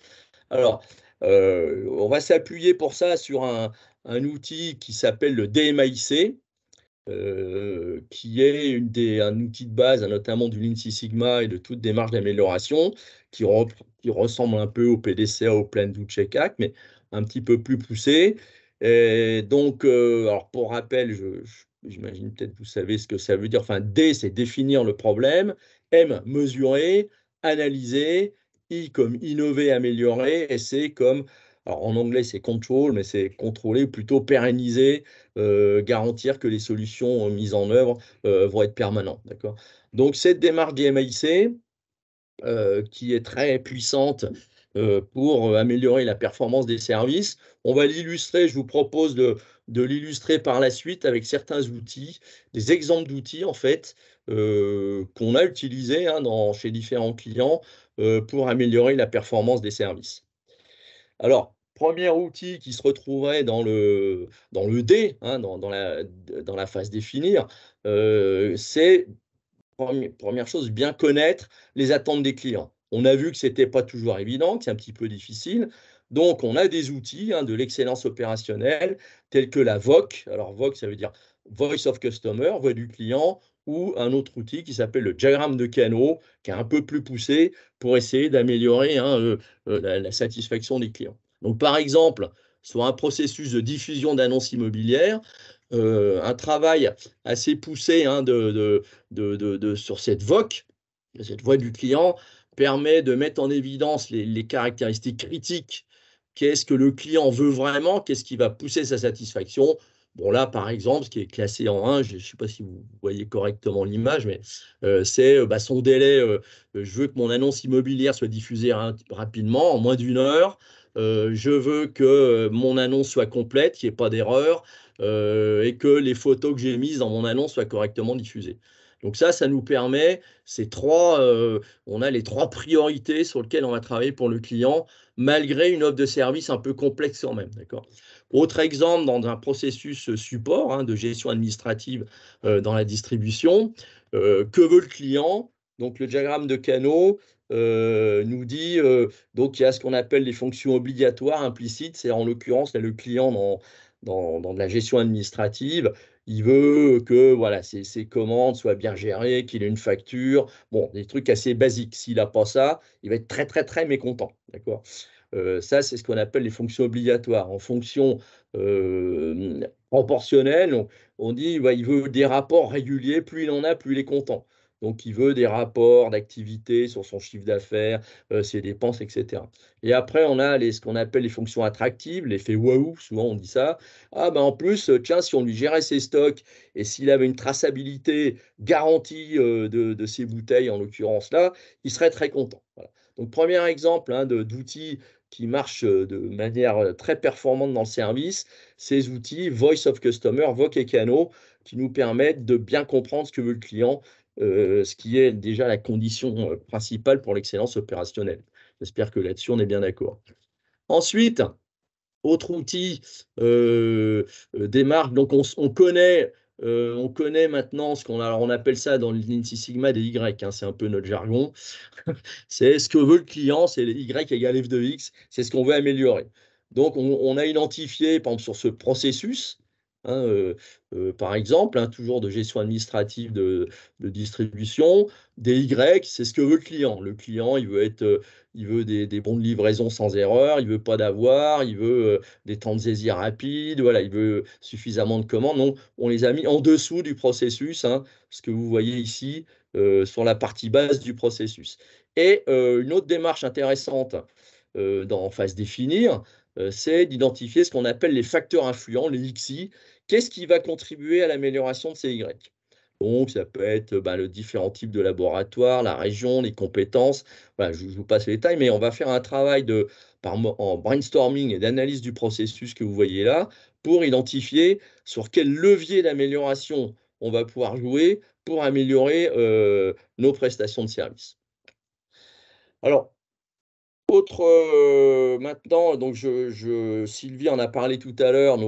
Alors, on va s'appuyer pour ça sur un outil qui s'appelle le DMAIC, qui est un outil de base, notamment du Lean Six Sigma et de toute démarche d'amélioration, qui ressemble un peu au PDCA, au Plan Do Check Act, mais un petit peu plus poussé. Et donc, alors pour rappel, j'imagine peut-être vous savez ce que ça veut dire. Enfin, D, c'est définir le problème. M, mesurer, analyser. I comme innover, améliorer. Et C comme, alors en anglais c'est control, mais c'est contrôler, plutôt pérenniser, garantir que les solutions mises en œuvre vont être permanentes. D'accord. Donc cette démarche DMAIC, qui est très puissante pour améliorer la performance des services. On va l'illustrer, je vous propose de l'illustrer par la suite avec certains outils, des exemples d'outils en fait, qu'on a utilisés chez différents clients pour améliorer la performance des services. Alors, premier outil qui se retrouverait dans le D, dans la phase définir, c'est première chose, bien connaître les attentes des clients. On a vu que ce n'était pas toujours évident, que c'est un petit peu difficile. Donc, on a des outils de l'excellence opérationnelle tels que la VOC. Alors, VOC, ça veut dire Voice of Customer, voix du client, ou un autre outil qui s'appelle le diagramme de canaux, qui est un peu plus poussé pour essayer d'améliorer la satisfaction des clients. Donc, par exemple, sur un processus de diffusion d'annonces immobilières, un travail assez poussé sur cette VOC, cette voix du client, permet de mettre en évidence les caractéristiques critiques. Qu'est-ce que le client veut vraiment? Qu'est-ce qui va pousser sa satisfaction? Bon, là, par exemple, ce qui est classé en 1, je ne sais pas si vous voyez correctement l'image, mais c'est son délai. Je veux que mon annonce immobilière soit diffusée rapidement, en moins d'une heure. Je veux que mon annonce soit complète, qu'il n'y ait pas d'erreur, et que les photos que j'ai mises dans mon annonce soient correctement diffusées. Donc ça nous permet, on a les 3 priorités sur lesquelles on va travailler pour le client, malgré une offre de service un peu complexe quand même. D'accord. Autre exemple, dans un processus support de gestion administrative dans la distribution, que veut le client? Donc le diagramme de canaux nous dit, donc il y a ce qu'on appelle les fonctions obligatoires implicites, c'est en l'occurrence le client dans de la gestion administrative, il veut que voilà, ses commandes soient bien gérées, qu'il ait une facture, bon, des trucs assez basiques. S'il n'a pas ça, il va être très, très, très mécontent. D'accord. Ça, c'est ce qu'on appelle les fonctions obligatoires. En fonction proportionnelle, on dit il veut des rapports réguliers, plus il en a, plus il est content. Donc, il veut des rapports d'activité sur son chiffre d'affaires, ses dépenses, etc. Et après, on a ce qu'on appelle les fonctions attractives, l'effet waouh, souvent on dit ça. Ah, en plus, tiens, si on lui gérait ses stocks et s'il avait une traçabilité garantie de ses bouteilles, en l'occurrence là, il serait très content. Voilà. Donc, premier exemple d'outils qui marchent de manière très performante dans le service, ces outils Voice of Customer, VOC et Canaux, qui nous permettent de bien comprendre ce que veut le client, ce qui est déjà la condition principale pour l'excellence opérationnelle. J'espère que là-dessus, on est bien d'accord. Ensuite, autre outil des marques, donc on connaît maintenant on appelle ça dans le Lean Six Sigma des Y, c'est un peu notre jargon. C'est ce que veut le client, c'est Y égale F de X, c'est ce qu'on veut améliorer. Donc, on a identifié, par exemple, sur ce processus, par exemple, toujours de gestion administrative de distribution, des Y, c'est ce que veut le client. Le client, il veut des bons de livraison sans erreur, il veut pas d'avoir, il veut des temps de saisie rapides, voilà, il veut suffisamment de commandes. Donc, on les a mis en dessous du processus, ce que vous voyez ici sur la partie basse du processus. Et une autre démarche intéressante en phase définir, c'est d'identifier ce qu'on appelle les facteurs influents, les XI. Qu'est-ce qui va contribuer à l'amélioration de ces Y? Donc, ça peut être le différents types de laboratoires, la région, les compétences. Voilà, je vous passe les détails, mais on va faire un travail en brainstorming et d'analyse du processus que vous voyez là pour identifier sur quel levier d'amélioration on va pouvoir jouer pour améliorer nos prestations de service. Alors, maintenant, donc Sylvie en a parlé tout à l'heure,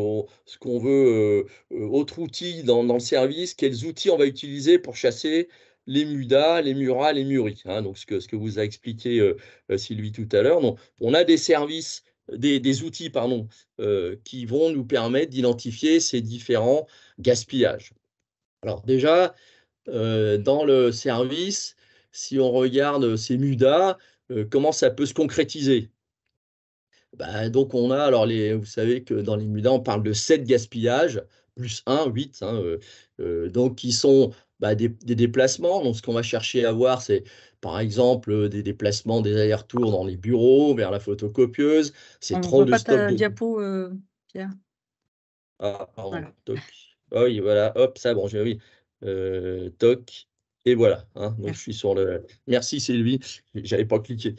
ce qu'on veut, autre outil dans le service, quels outils on va utiliser pour chasser les MUDA, les MURA, les MURI, hein, donc ce que vous a expliqué, Sylvie tout à l'heure. Donc, on a des outils, pardon, qui vont nous permettre d'identifier ces différents gaspillages. Alors déjà, dans le service, si on regarde ces MUDA, comment ça peut se concrétiser? Donc on a alors vous savez que dans les MUDA, on parle de 7 gaspillages, plus 1, 8, hein, donc qui sont, des déplacements. Donc ce qu'on va chercher à voir, c'est par exemple, des déplacements, des allers-retours dans les bureaux, vers la photocopieuse, c'est On ne prendre voit le pas stock ta de diapo, Pierre. ah pardon, Voilà. toc. Ah oui, voilà, hop, ça bon, oui, toc et voilà, hein, donc je Merci. suis sur le merci Sylvie, j'avais pas cliqué.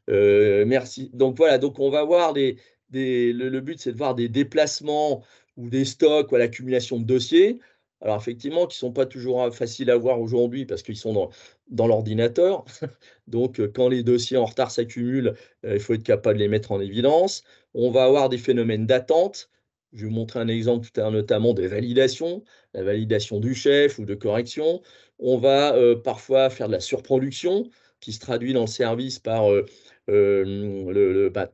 Merci. Donc voilà, donc on va voir le but, c'est de voir des déplacements ou des stocks ou l'accumulation de dossiers. Alors effectivement, qui sont pas toujours, faciles à voir aujourd'hui parce qu'ils sont dans l'ordinateur. Donc quand les dossiers en retard s'accumulent, il faut être capable de les mettre en évidence. On va avoir des phénomènes d'attente. Je vais vous montrer un exemple tout à l'heure, notamment de validation, la validation du chef ou de correction. On va, parfois faire de la surproduction qui se traduit dans le service par,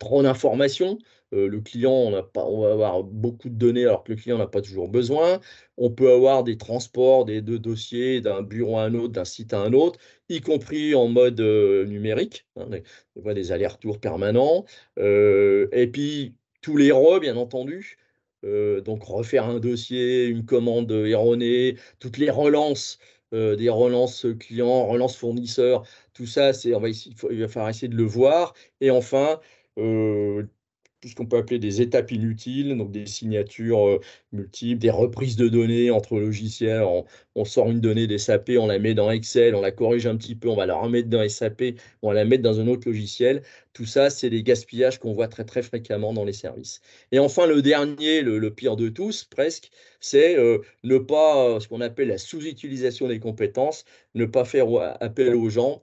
trop d'informations. Le client, on va avoir beaucoup de données alors que le client n'a pas toujours besoin. On peut avoir des transports de dossiers d'un bureau à un autre, d'un site à un autre, y compris en mode, numérique, hein, des allers-retours permanents. Et puis tous les bien entendu. Donc refaire un dossier, une commande erronée, toutes les relances, des relances clients, relances fournisseurs, tout ça, il va falloir essayer de le voir. Et enfin, tout ce qu'on peut appeler des étapes inutiles, donc des signatures multiples, des reprises de données entre logiciels. On sort une donnée des SAP, on la met dans Excel, on la corrige un petit peu, on va la remettre dans SAP, on va la mettre dans un autre logiciel. Tout ça, c'est des gaspillages qu'on voit très très fréquemment dans les services. Et enfin, le dernier, le pire de tous, presque, c'est ne pas, ce qu'on appelle la sous-utilisation des compétences, ne pas faire appel aux gens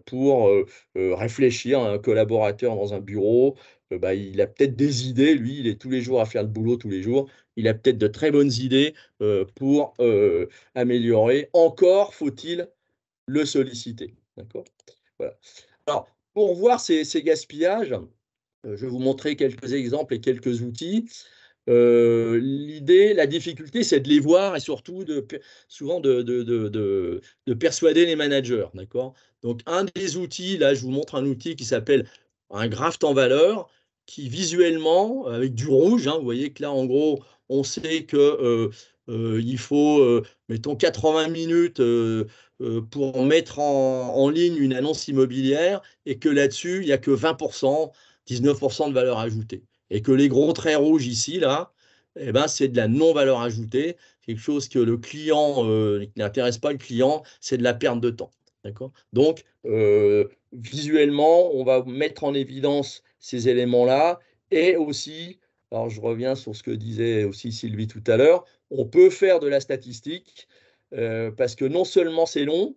pour réfléchir à un collaborateur dans un bureau. Il a peut-être des idées, lui, il est tous les jours à faire le boulot tous les jours. Il a peut-être de très bonnes idées pour améliorer. Encore faut-il le solliciter. D'accord? Voilà. Alors, pour voir ces gaspillages, je vais vous montrer quelques exemples et quelques outils. La difficulté, c'est de les voir et surtout souvent de persuader les managers, d'accord? Donc un des outils, là, je vous montre un outil qui s'appelle un graphe en valeur, qui visuellement, avec du rouge, hein, vous voyez que là, en gros, on sait que, il faut, mettons 80 minutes, pour mettre en ligne une annonce immobilière et que là-dessus, il y a que 20 19 de valeur ajoutée et que les gros traits rouges ici, là, c'est de la non-valeur ajoutée, quelque chose que le client, qui n'intéresse pas le client, c'est de la perte de temps. D'accord? Donc, visuellement, on va mettre en évidence ces éléments-là et aussi, alors je reviens sur ce que disait aussi Sylvie tout à l'heure, on peut faire de la statistique parce que non seulement c'est long,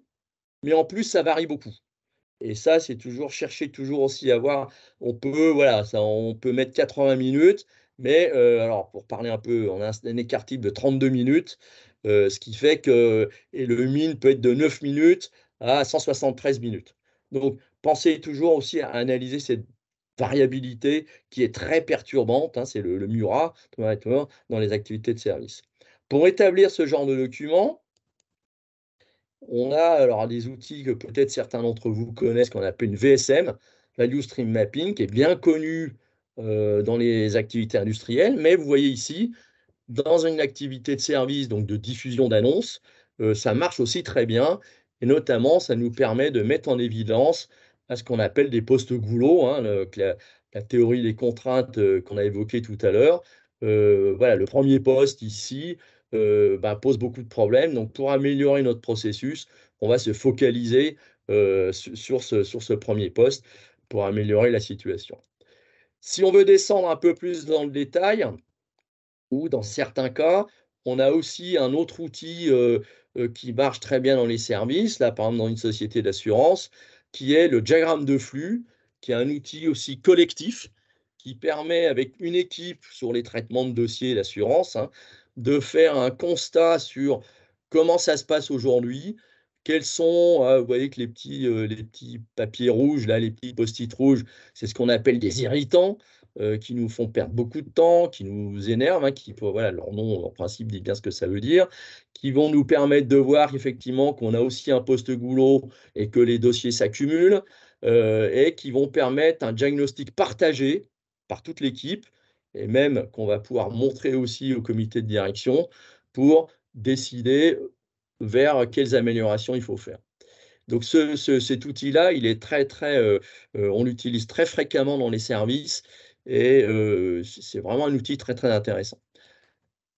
mais en plus ça varie beaucoup. Et ça, c'est toujours chercher toujours aussi à voir, on peut mettre 80 minutes, mais alors pour parler un peu, on a un écart type de 32 minutes, ce qui fait que et le min peut être de 9 minutes à 173 minutes. Donc pensez toujours aussi à analyser cette variabilité qui est très perturbante, hein, c'est le MURA dans les activités de service. Pour établir ce genre de document, on a alors des outils que peut-être certains d'entre vous connaissent, qu'on appelle une VSM, Value Stream Mapping, qui est bien connu dans les activités industrielles. Mais vous voyez ici, dans une activité de service, donc de diffusion d'annonces, ça marche aussi très bien. Et notamment, ça nous permet de mettre en évidence à ce qu'on appelle des postes goulots, hein, la théorie des contraintes qu'on a évoquée tout à l'heure. Voilà, le premier poste ici, pose beaucoup de problèmes. Donc, pour améliorer notre processus, on va se focaliser sur ce premier poste pour améliorer la situation. Si on veut descendre un peu plus dans le détail, ou dans certains cas, on a aussi un autre outil qui marche très bien dans les services, là par exemple dans une société d'assurance, qui est le diagramme de flux, qui est un outil aussi collectif, qui permet avec une équipe sur les traitements de dossiers d'assurance, hein, de faire un constat sur comment ça se passe aujourd'hui, quels sont, vous voyez que les petits papiers rouges, là, les petits post-it rouges, c'est ce qu'on appelle des irritants, qui nous font perdre beaucoup de temps, qui nous énervent, hein, voilà, leur nom en principe dit bien ce que ça veut dire, qui vont nous permettre de voir effectivement qu'on a aussi un poste-goulot et que les dossiers s'accumulent, et qui vont permettre un diagnostic partagé par toute l'équipe, et même qu'on va pouvoir montrer aussi au comité de direction pour décider vers quelles améliorations il faut faire. Donc cet outil-là, il est on l'utilise très fréquemment dans les services et c'est vraiment un outil très, très intéressant.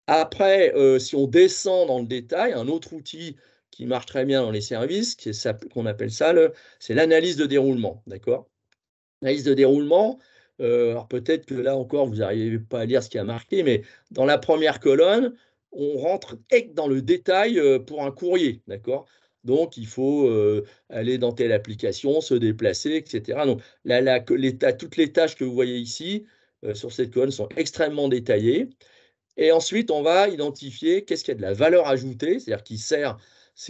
Après, si on descend dans le détail, un autre outil qui marche très bien dans les services, qu'on appelle ça, c'est l'analyse de déroulement, d'accord? L'analyse de déroulement, alors peut-être que là encore, vous n'arrivez pas à lire ce qui a marqué, mais dans la première colonne, on rentre dans le détail pour un courrier, d'accord? Donc, il faut aller dans telle application, se déplacer, etc. Donc, toutes les tâches que vous voyez ici sur cette colonne sont extrêmement détaillées. Et ensuite, on va identifier qu'est-ce qui a de la valeur ajoutée, c'est-à-dire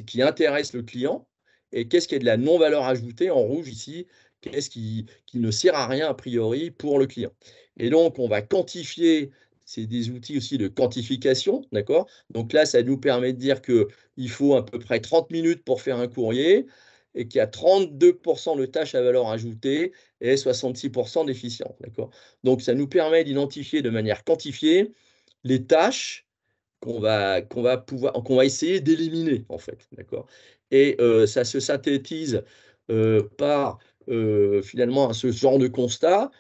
qui intéresse le client, et qu'est-ce qui est de la non-valeur ajoutée en rouge ici, qu'est-ce qui ne sert à rien a priori pour le client. Et donc, on va quantifier, c'est des outils aussi de quantification, d'accord? Donc là, ça nous permet de dire qu'il faut à peu près 30 minutes pour faire un courrier et qu'il y a 32% de tâches à valeur ajoutée et 66% d'efficience, d'accord? Donc, ça nous permet d'identifier de manière quantifiée les tâches qu'on va essayer d'éliminer, en fait, d'accord? Et ça se synthétise par finalement ce genre de constat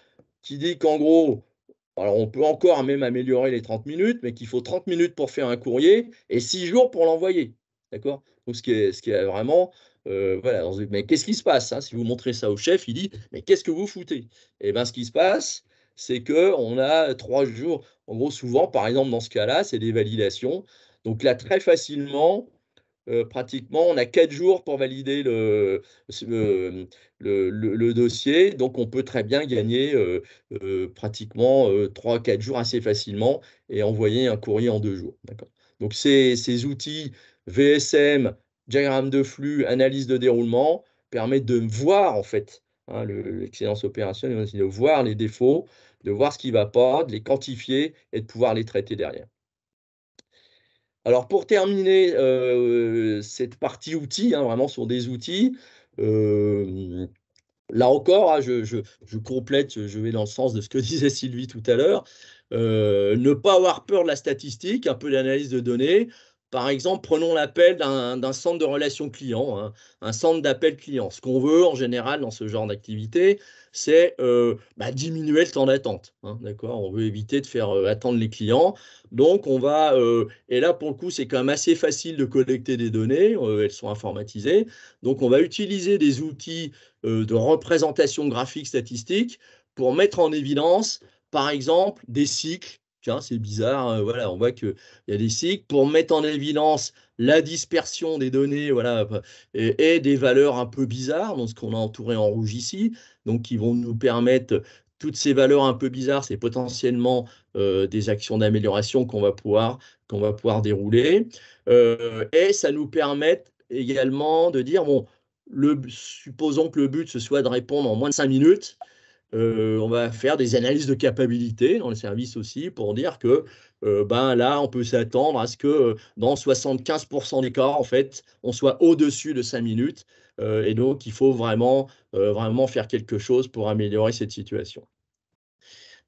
qui dit qu'en gros, alors on peut encore même améliorer les 30 minutes, mais qu'il faut 30 minutes pour faire un courrier et 6 jours pour l'envoyer, d'accord? Donc ce qui est vraiment, voilà, mais qu'est-ce qui se passe, hein? Si vous montrez ça au chef, il dit: «Mais qu'est-ce que vous foutez?» Et bien ce qui se passe, c'est qu'on a 3 jours, en gros souvent, par exemple dans ce cas-là, c'est des validations. Donc là, très facilement, pratiquement, on a 4 jours pour valider le dossier. Donc, on peut très bien gagner pratiquement 3-4 jours assez facilement et envoyer un courrier en 2 jours. D'accord. Donc, ces outils VSM, diagramme de flux, analyse de déroulement permettent de voir en fait, hein, l'excellence opérationnelle, mais aussi de voir les défauts, de voir ce qui ne va pas, de les quantifier et de pouvoir les traiter derrière. Alors pour terminer cette partie outils, hein, vraiment sur des outils, là encore, hein, je complète, je vais dans le sens de ce que disait Sylvie tout à l'heure. Ne pas avoir peur de la statistique, un peu d'analyse de données. Par exemple, prenons l'appel d'un centre de relations clients, hein, un centre d'appel client. Ce qu'on veut en général dans ce genre d'activité, c'est diminuer le temps d'attente, hein, d'accord? On veut éviter de faire attendre les clients. Donc, et là pour le coup, c'est quand même assez facile de collecter des données, elles sont informatisées. Donc, on va utiliser des outils de représentation graphique statistique pour mettre en évidence, par exemple, des cycles. Tiens, c'est bizarre, voilà, on voit qu'il y a des cycles pour mettre en évidence la dispersion des données, voilà, et des valeurs un peu bizarres, donc ce qu'on a entouré en rouge ici, donc qui vont nous permettre toutes ces valeurs un peu bizarres, c'est potentiellement des actions d'amélioration qu'on va pouvoir dérouler, et ça nous permet également de dire, bon, supposons que le but, ce soit de répondre en moins de 5 minutes. On va faire des analyses de capacité dans le service aussi pour dire que là, on peut s'attendre à ce que dans 75% des cas, en fait, on soit au-dessus de 5 minutes. Et donc, il faut vraiment faire quelque chose pour améliorer cette situation.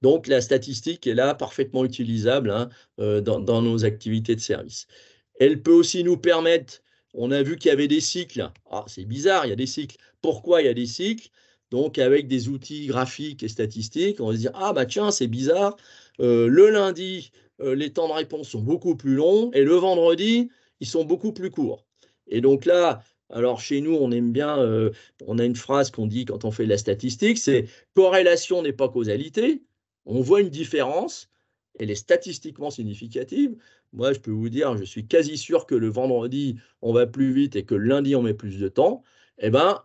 Donc, la statistique est là parfaitement utilisable, hein, dans nos activités de service. Elle peut aussi nous permettre, on a vu qu'il y avait des cycles. Ah, c'est bizarre, il y a des cycles. Pourquoi il y a des cycles? Donc, avec des outils graphiques et statistiques, on va se dire, ah bah tiens, c'est bizarre. Le lundi, les temps de réponse sont beaucoup plus longs et le vendredi, ils sont beaucoup plus courts. Et donc là, alors chez nous, on aime bien, on a une phrase qu'on dit quand on fait de la statistique, c'est corrélation n'est pas causalité. On voit une différence, elle est statistiquement significative. Moi, je peux vous dire, je suis quasi sûr que le vendredi, on va plus vite et que le lundi, on met plus de temps. Eh bien,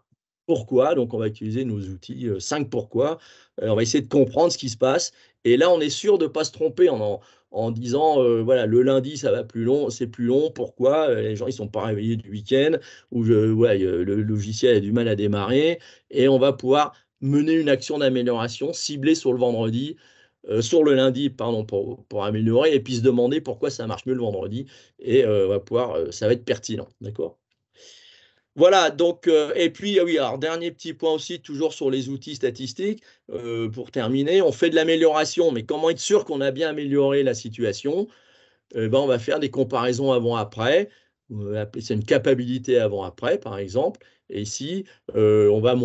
pourquoi? Donc, on va utiliser nos outils 5 pourquoi. On va essayer de comprendre ce qui se passe. Et là, on est sûr de ne pas se tromper en disant, voilà, le lundi, ça va plus long, c'est plus long. Pourquoi? Les gens, ils ne sont pas réveillés du week-end ou ouais, le logiciel a du mal à démarrer. Et on va pouvoir mener une action d'amélioration ciblée sur le vendredi, sur le lundi, pardon, pour améliorer, et puis se demander pourquoi ça marche mieux le vendredi. Et on va pouvoir, ça va être pertinent, d'accord? Voilà, donc, et puis, ah oui, alors, dernier petit point aussi, toujours sur les outils statistiques, pour terminer, on fait de l'amélioration, mais comment être sûr qu'on a bien amélioré la situation? Ben, on va faire des comparaisons avant-après, on va appeler ça une capabilité avant-après, par exemple. Et ici, on va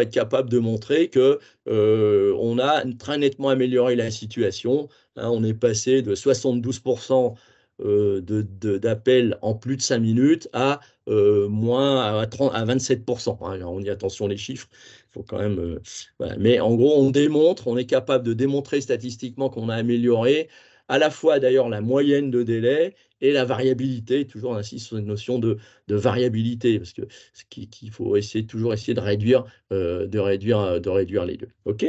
être capable de montrer que on a très nettement amélioré la situation, hein. On est passé de 72% d'appels en plus de 5 minutes à moins à 27%, hein. Alors, on dit attention les chiffres, il faut quand même. Voilà. Mais en gros, on est capable de démontrer statistiquement qu'on a amélioré à la fois d'ailleurs la moyenne de délai et la variabilité. Toujours on insiste sur une notion de variabilité, parce que qu'il faut toujours essayer de réduire, de réduire les deux. OK?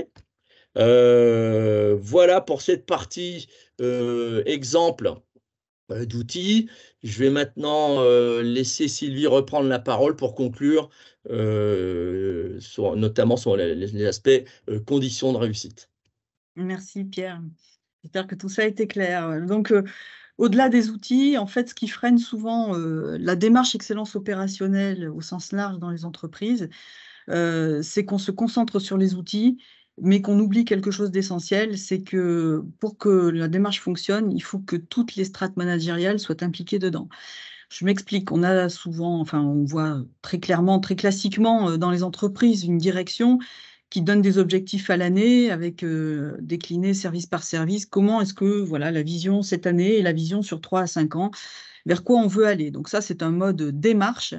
Voilà pour cette partie exemple d'outils. Je vais maintenant laisser Sylvie reprendre la parole pour conclure, notamment sur les aspects conditions de réussite. Merci Pierre. J'espère que tout ça a été clair. Donc, au-delà des outils, en fait, ce qui freine souvent la démarche excellence opérationnelle au sens large dans les entreprises, c'est qu'on se concentre sur les outils, mais qu'on oublie quelque chose d'essentiel, c'est que pour que la démarche fonctionne, il faut que toutes les strates managériales soient impliquées dedans. Je m'explique, on a souvent, enfin, on voit très clairement, très classiquement dans les entreprises une direction qui donne des objectifs à l'année avec déclinés service par service. Comment est-ce que voilà, la vision cette année et la vision sur 3 à 5 ans, vers quoi on veut aller? Donc ça, c'est un mode démarche.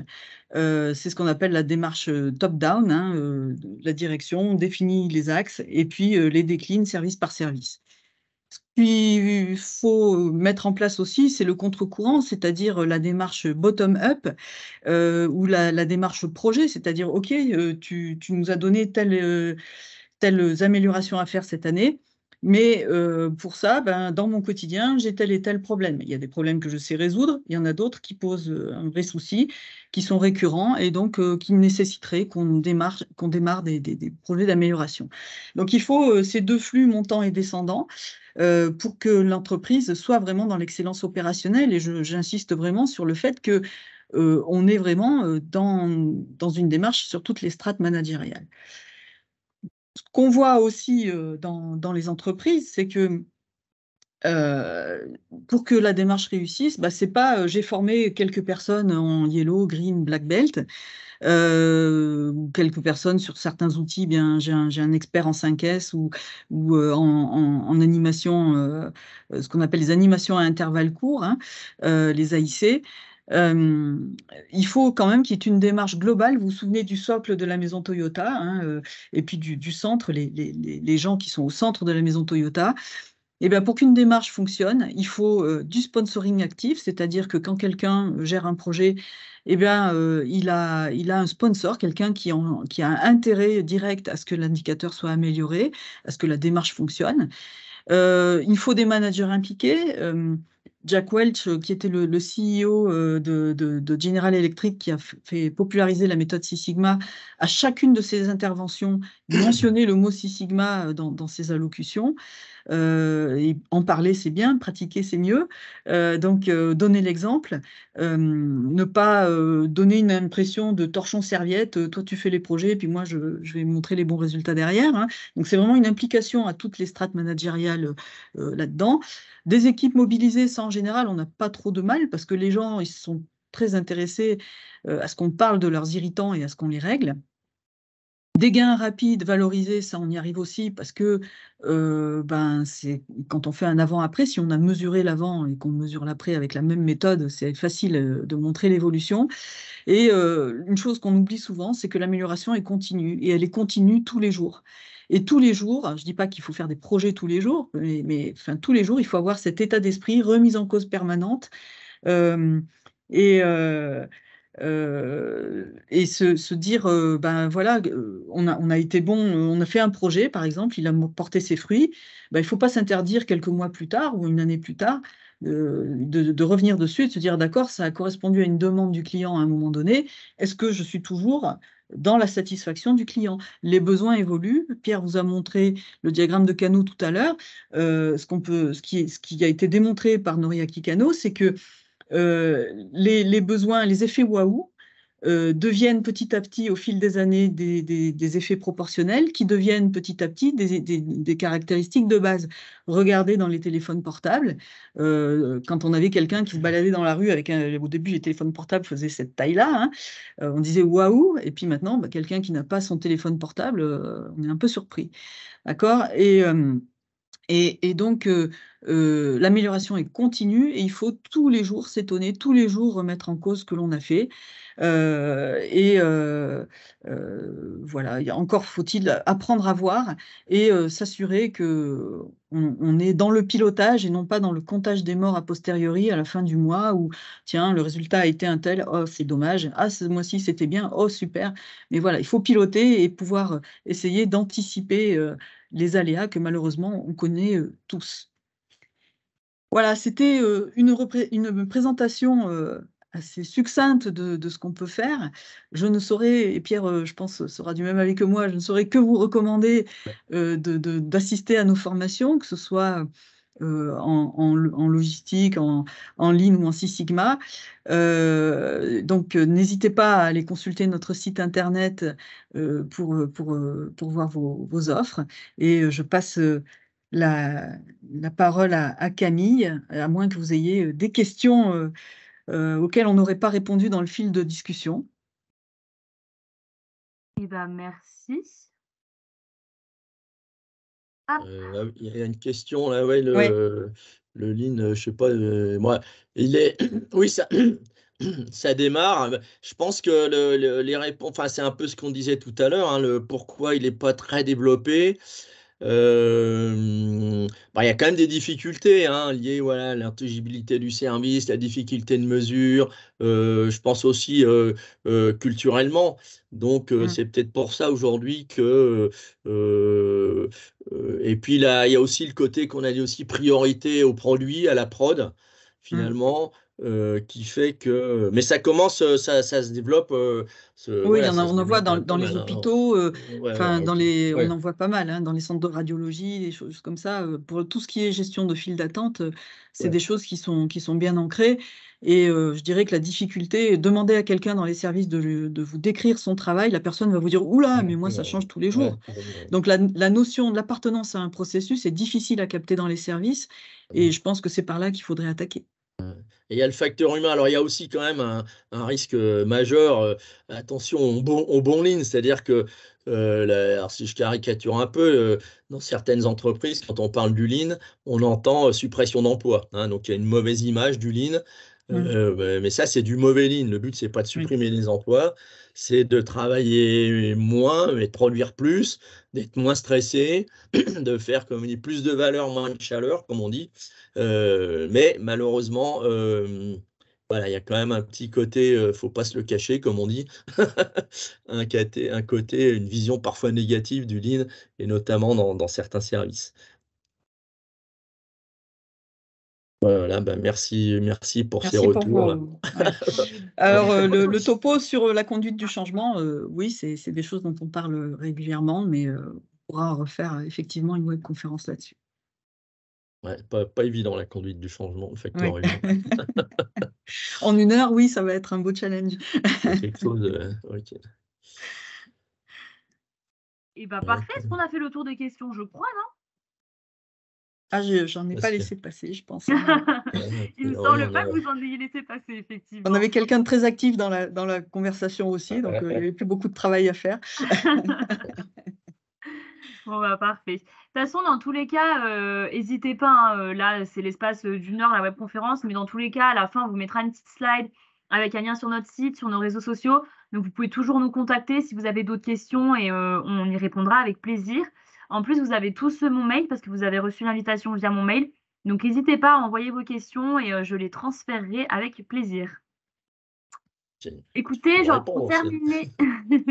C'est ce qu'on appelle la démarche top-down, hein, la direction, on définit les axes et puis les décline service par service. Ce qu'il faut mettre en place aussi, c'est le contre-courant, c'est-à-dire la démarche bottom-up ou la démarche projet, c'est-à-dire, OK, tu nous as donné telles améliorations à faire cette année, mais pour ça, ben, dans mon quotidien, j'ai tel et tel problème. Il y a des problèmes que je sais résoudre, il y en a d'autres qui posent un vrai souci, qui sont récurrents et donc qui nécessiteraient qu'on démarre des projets d'amélioration. Donc il faut ces deux flux montants et descendants pour que l'entreprise soit vraiment dans l'excellence opérationnelle. Et j'insiste vraiment sur le fait que on est vraiment dans une démarche sur toutes les strates managériales. Ce qu'on voit aussi dans les entreprises, c'est que pour que la démarche réussisse, bah, c'est pas j'ai formé quelques personnes en yellow, green, black belt, ou quelques personnes sur certains outils, bien j'ai un expert en 5S ou en animation, ce qu'on appelle les animations à intervalles courts, hein, les AIC. Il faut quand même qu'il y ait une démarche globale. Vous vous souvenez du socle de la maison Toyota, hein, et puis du centre, les gens qui sont au centre de la maison Toyota. Eh bien, pour qu'une démarche fonctionne, il faut du sponsoring actif, c'est-à-dire que quand quelqu'un gère un projet, eh bien, il a un sponsor, quelqu'un qui a un intérêt direct à ce que l'indicateur soit amélioré, à ce que la démarche fonctionne. Il faut des managers impliqués. Jack Welch, qui était le CEO de General Electric, qui a fait populariser la méthode Six Sigma, à chacune de ses interventions, mentionné le mot Six Sigma dans ses allocutions. Et en parler, c'est bien, pratiquer, c'est mieux. Donc, donner l'exemple, ne pas donner une impression de torchon-serviette. Toi, tu fais les projets, puis moi, je vais montrer les bons résultats derrière, hein. Donc, c'est vraiment une implication à toutes les strates managériales là-dedans. Des équipes mobilisées, ça, en général, on n'a pas trop de mal, parce que les gens, ils sont très intéressés à ce qu'on parle de leurs irritants et à ce qu'on les règle. Des gains rapides, valorisés, ça on y arrive aussi parce que c'est quand on fait un avant-après, si on a mesuré l'avant et qu'on mesure l'après avec la même méthode, c'est facile de montrer l'évolution. Et une chose qu'on oublie souvent, c'est que l'amélioration est continue et elle est continue tous les jours. Et tous les jours, je ne dis pas qu'il faut faire des projets tous les jours, mais enfin, tous les jours, il faut avoir cet état d'esprit, remise en cause permanente. Euh, et et se dire, voilà, on a été bon, on a fait un projet, par exemple, il a porté ses fruits, il ne faut pas s'interdire quelques mois plus tard ou une année plus tard de revenir dessus et de se dire, d'accord, ça a correspondu à une demande du client à un moment donné, est-ce que je suis toujours dans la satisfaction du client? Les besoins évoluent. Pierre vous a montré le diagramme de Kano tout à l'heure. Ce qui a été démontré par Noriaki Kano, c'est que les besoins, les effets waouh deviennent petit à petit, au fil des années, des effets proportionnels qui deviennent petit à petit des caractéristiques de base. Regardez dans les téléphones portables, quand on avait quelqu'un qui se baladait dans la rue avec au début, les téléphones portables faisaient cette taille-là, hein, on disait waouh, et puis maintenant, quelqu'un qui n'a pas son téléphone portable, on est un peu surpris. D'accord? Et donc, l'amélioration est continue et il faut tous les jours s'étonner, tous les jours remettre en cause ce que l'on a fait. Voilà, encore faut-il apprendre à voir et s'assurer qu'on est dans le pilotage et non pas dans le comptage des morts a posteriori à la fin du mois où, tiens, le résultat a été un tel, oh, c'est dommage, ah, ce mois-ci, c'était bien, oh, super. Mais voilà, il faut piloter et pouvoir essayer d'anticiper les aléas que malheureusement on connaît tous. Voilà, c'était une présentation assez succincte de ce qu'on peut faire. Je ne saurais, et Pierre, je pense, sera du même avis que moi, je ne saurais que vous recommander d'assister à nos formations, que ce soit en logistique, en ligne ou en Six Sigma. Donc, n'hésitez pas à aller consulter notre site internet pour voir vos offres. Et je passe la parole à Camille, à moins que vous ayez des questions auxquelles on n'aurait pas répondu dans le fil de discussion. Eh ben, merci. Il y a une question là, ouais, Ouais. le lean, je sais pas, moi, il est, oui, ça démarre. Je pense que les réponses, enfin, c'est un peu ce qu'on disait tout à l'heure, hein, le pourquoi il n'est pas très développé. Il y a quand même des difficultés, hein, liées, voilà, à l'intelligibilité du service, la difficulté de mesure, je pense aussi culturellement. Donc, c'est peut-être pour ça aujourd'hui que et puis là, il y a aussi le côté qu'on a dit aussi priorité au produit, à la prod, finalement, qui fait que. Mais ça commence, ça se développe. Oui, Voilà, ça on se en voit développe dans pas les mal, hein. hôpitaux, Ouais, ouais, enfin, ok. on Ouais, en voit pas mal, hein, dans les centres de radiologie, des choses comme ça. Pour tout ce qui est gestion de file d'attente, c'est ouais. des choses qui sont bien ancrées. Et je dirais que la difficulté, demander à quelqu'un dans les services de vous décrire son travail, la personne va vous dire, oula, mais moi, ça change tous les jours. Donc, la notion de l'appartenance à un processus est difficile à capter dans les services. Et je pense que c'est par là qu'il faudrait attaquer. Et il y a le facteur humain. Alors, il y a aussi quand même un risque majeur. Attention au bon lean, c'est-à-dire que, alors si je caricature un peu, dans certaines entreprises, quand on parle du lean, on entend suppression d'emplois, hein. Donc, il y a une mauvaise image du lean. Mais ça, c'est du mauvais lean. Le but, c'est pas de Oui. supprimer les emplois, c'est de travailler moins, mais de produire plus, d'être moins stressé, de faire, comme on dit, plus de valeur, moins de chaleur, comme on dit. Mais malheureusement, voilà, il y a quand même un petit côté, faut pas se le cacher, comme on dit, un côté, une vision parfois négative du lean, et notamment dans certains services. Voilà, merci pour ces Merci pour retours. ouais. Alors, le topo sur la conduite du changement, oui, c'est des choses dont on parle régulièrement, mais on pourra refaire effectivement une webconférence là-dessus. Ouais, pas évident la conduite du changement, le facteur Ouais. humain. En 1 heure, oui, ça va être un beau challenge. C'est quelque chose, OK. Et bah, Ouais, parfait. Est-ce qu'on a fait le tour des questions? Je crois, non? Ah, j'en ai Parce pas que- laissé passer, je pense. Il ne me Non, semble non, pas non. que vous en ayez laissé passer, On effectivement. avait quelqu'un de très actif dans la conversation aussi, donc il n'y avait plus beaucoup de travail à faire. Bon, bah, parfait. De toute façon, dans tous les cas, hésitez pas, hein, là, c'est l'espace, d'1 heure, la webconférence, mais dans tous les cas, à la fin, on vous mettra une petite slide avec un lien sur notre site, sur nos réseaux sociaux. Donc vous pouvez toujours nous contacter si vous avez d'autres questions et on y répondra avec plaisir. En plus, vous avez tous, mon mail parce que vous avez reçu l'invitation via mon mail. Donc n'hésitez pas à envoyer vos questions et je les transférerai avec plaisir. Je Écoutez, peux genre pour répondre aussi. terminer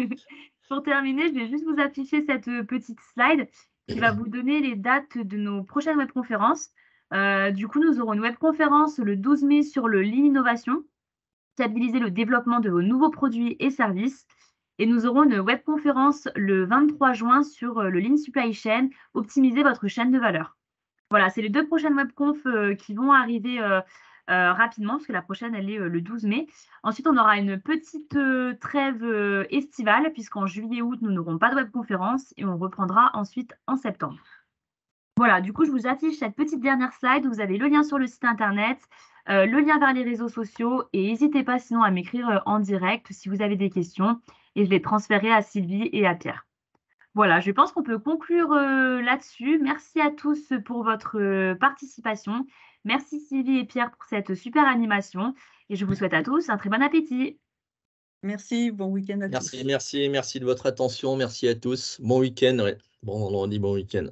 pour terminer, je vais juste vous afficher cette, petite slide qui va vous donner les dates de nos prochaines webconférences. Du coup, nous aurons une webconférence le 12 mai sur le Lean Innovation, stabiliser le développement de vos nouveaux produits et services. Et nous aurons une webconférence le 23 juin sur, le Lean Supply Chain, optimiser votre chaîne de valeur. Voilà, c'est les 2 prochaines webconf, qui vont arriver, rapidement parce que la prochaine, elle est, le 12 mai. Ensuite, on aura une petite, trêve, estivale puisqu'en juillet, août, nous n'aurons pas de webconférence et on reprendra ensuite en septembre. Voilà, du coup, je vous affiche cette petite dernière slide où vous avez le lien sur le site internet, le lien vers les réseaux sociaux et n'hésitez pas sinon à m'écrire, en direct si vous avez des questions et je les transférerai à Sylvie et à Pierre. Voilà, je pense qu'on peut conclure, là-dessus. Merci à tous pour votre, participation. Merci Sylvie et Pierre pour cette super animation et je vous souhaite à tous un très bon appétit. Merci, bon week-end à tous. Merci de votre attention. Merci à tous. Bon week-end. Ouais. Bon vendredi, bon week-end.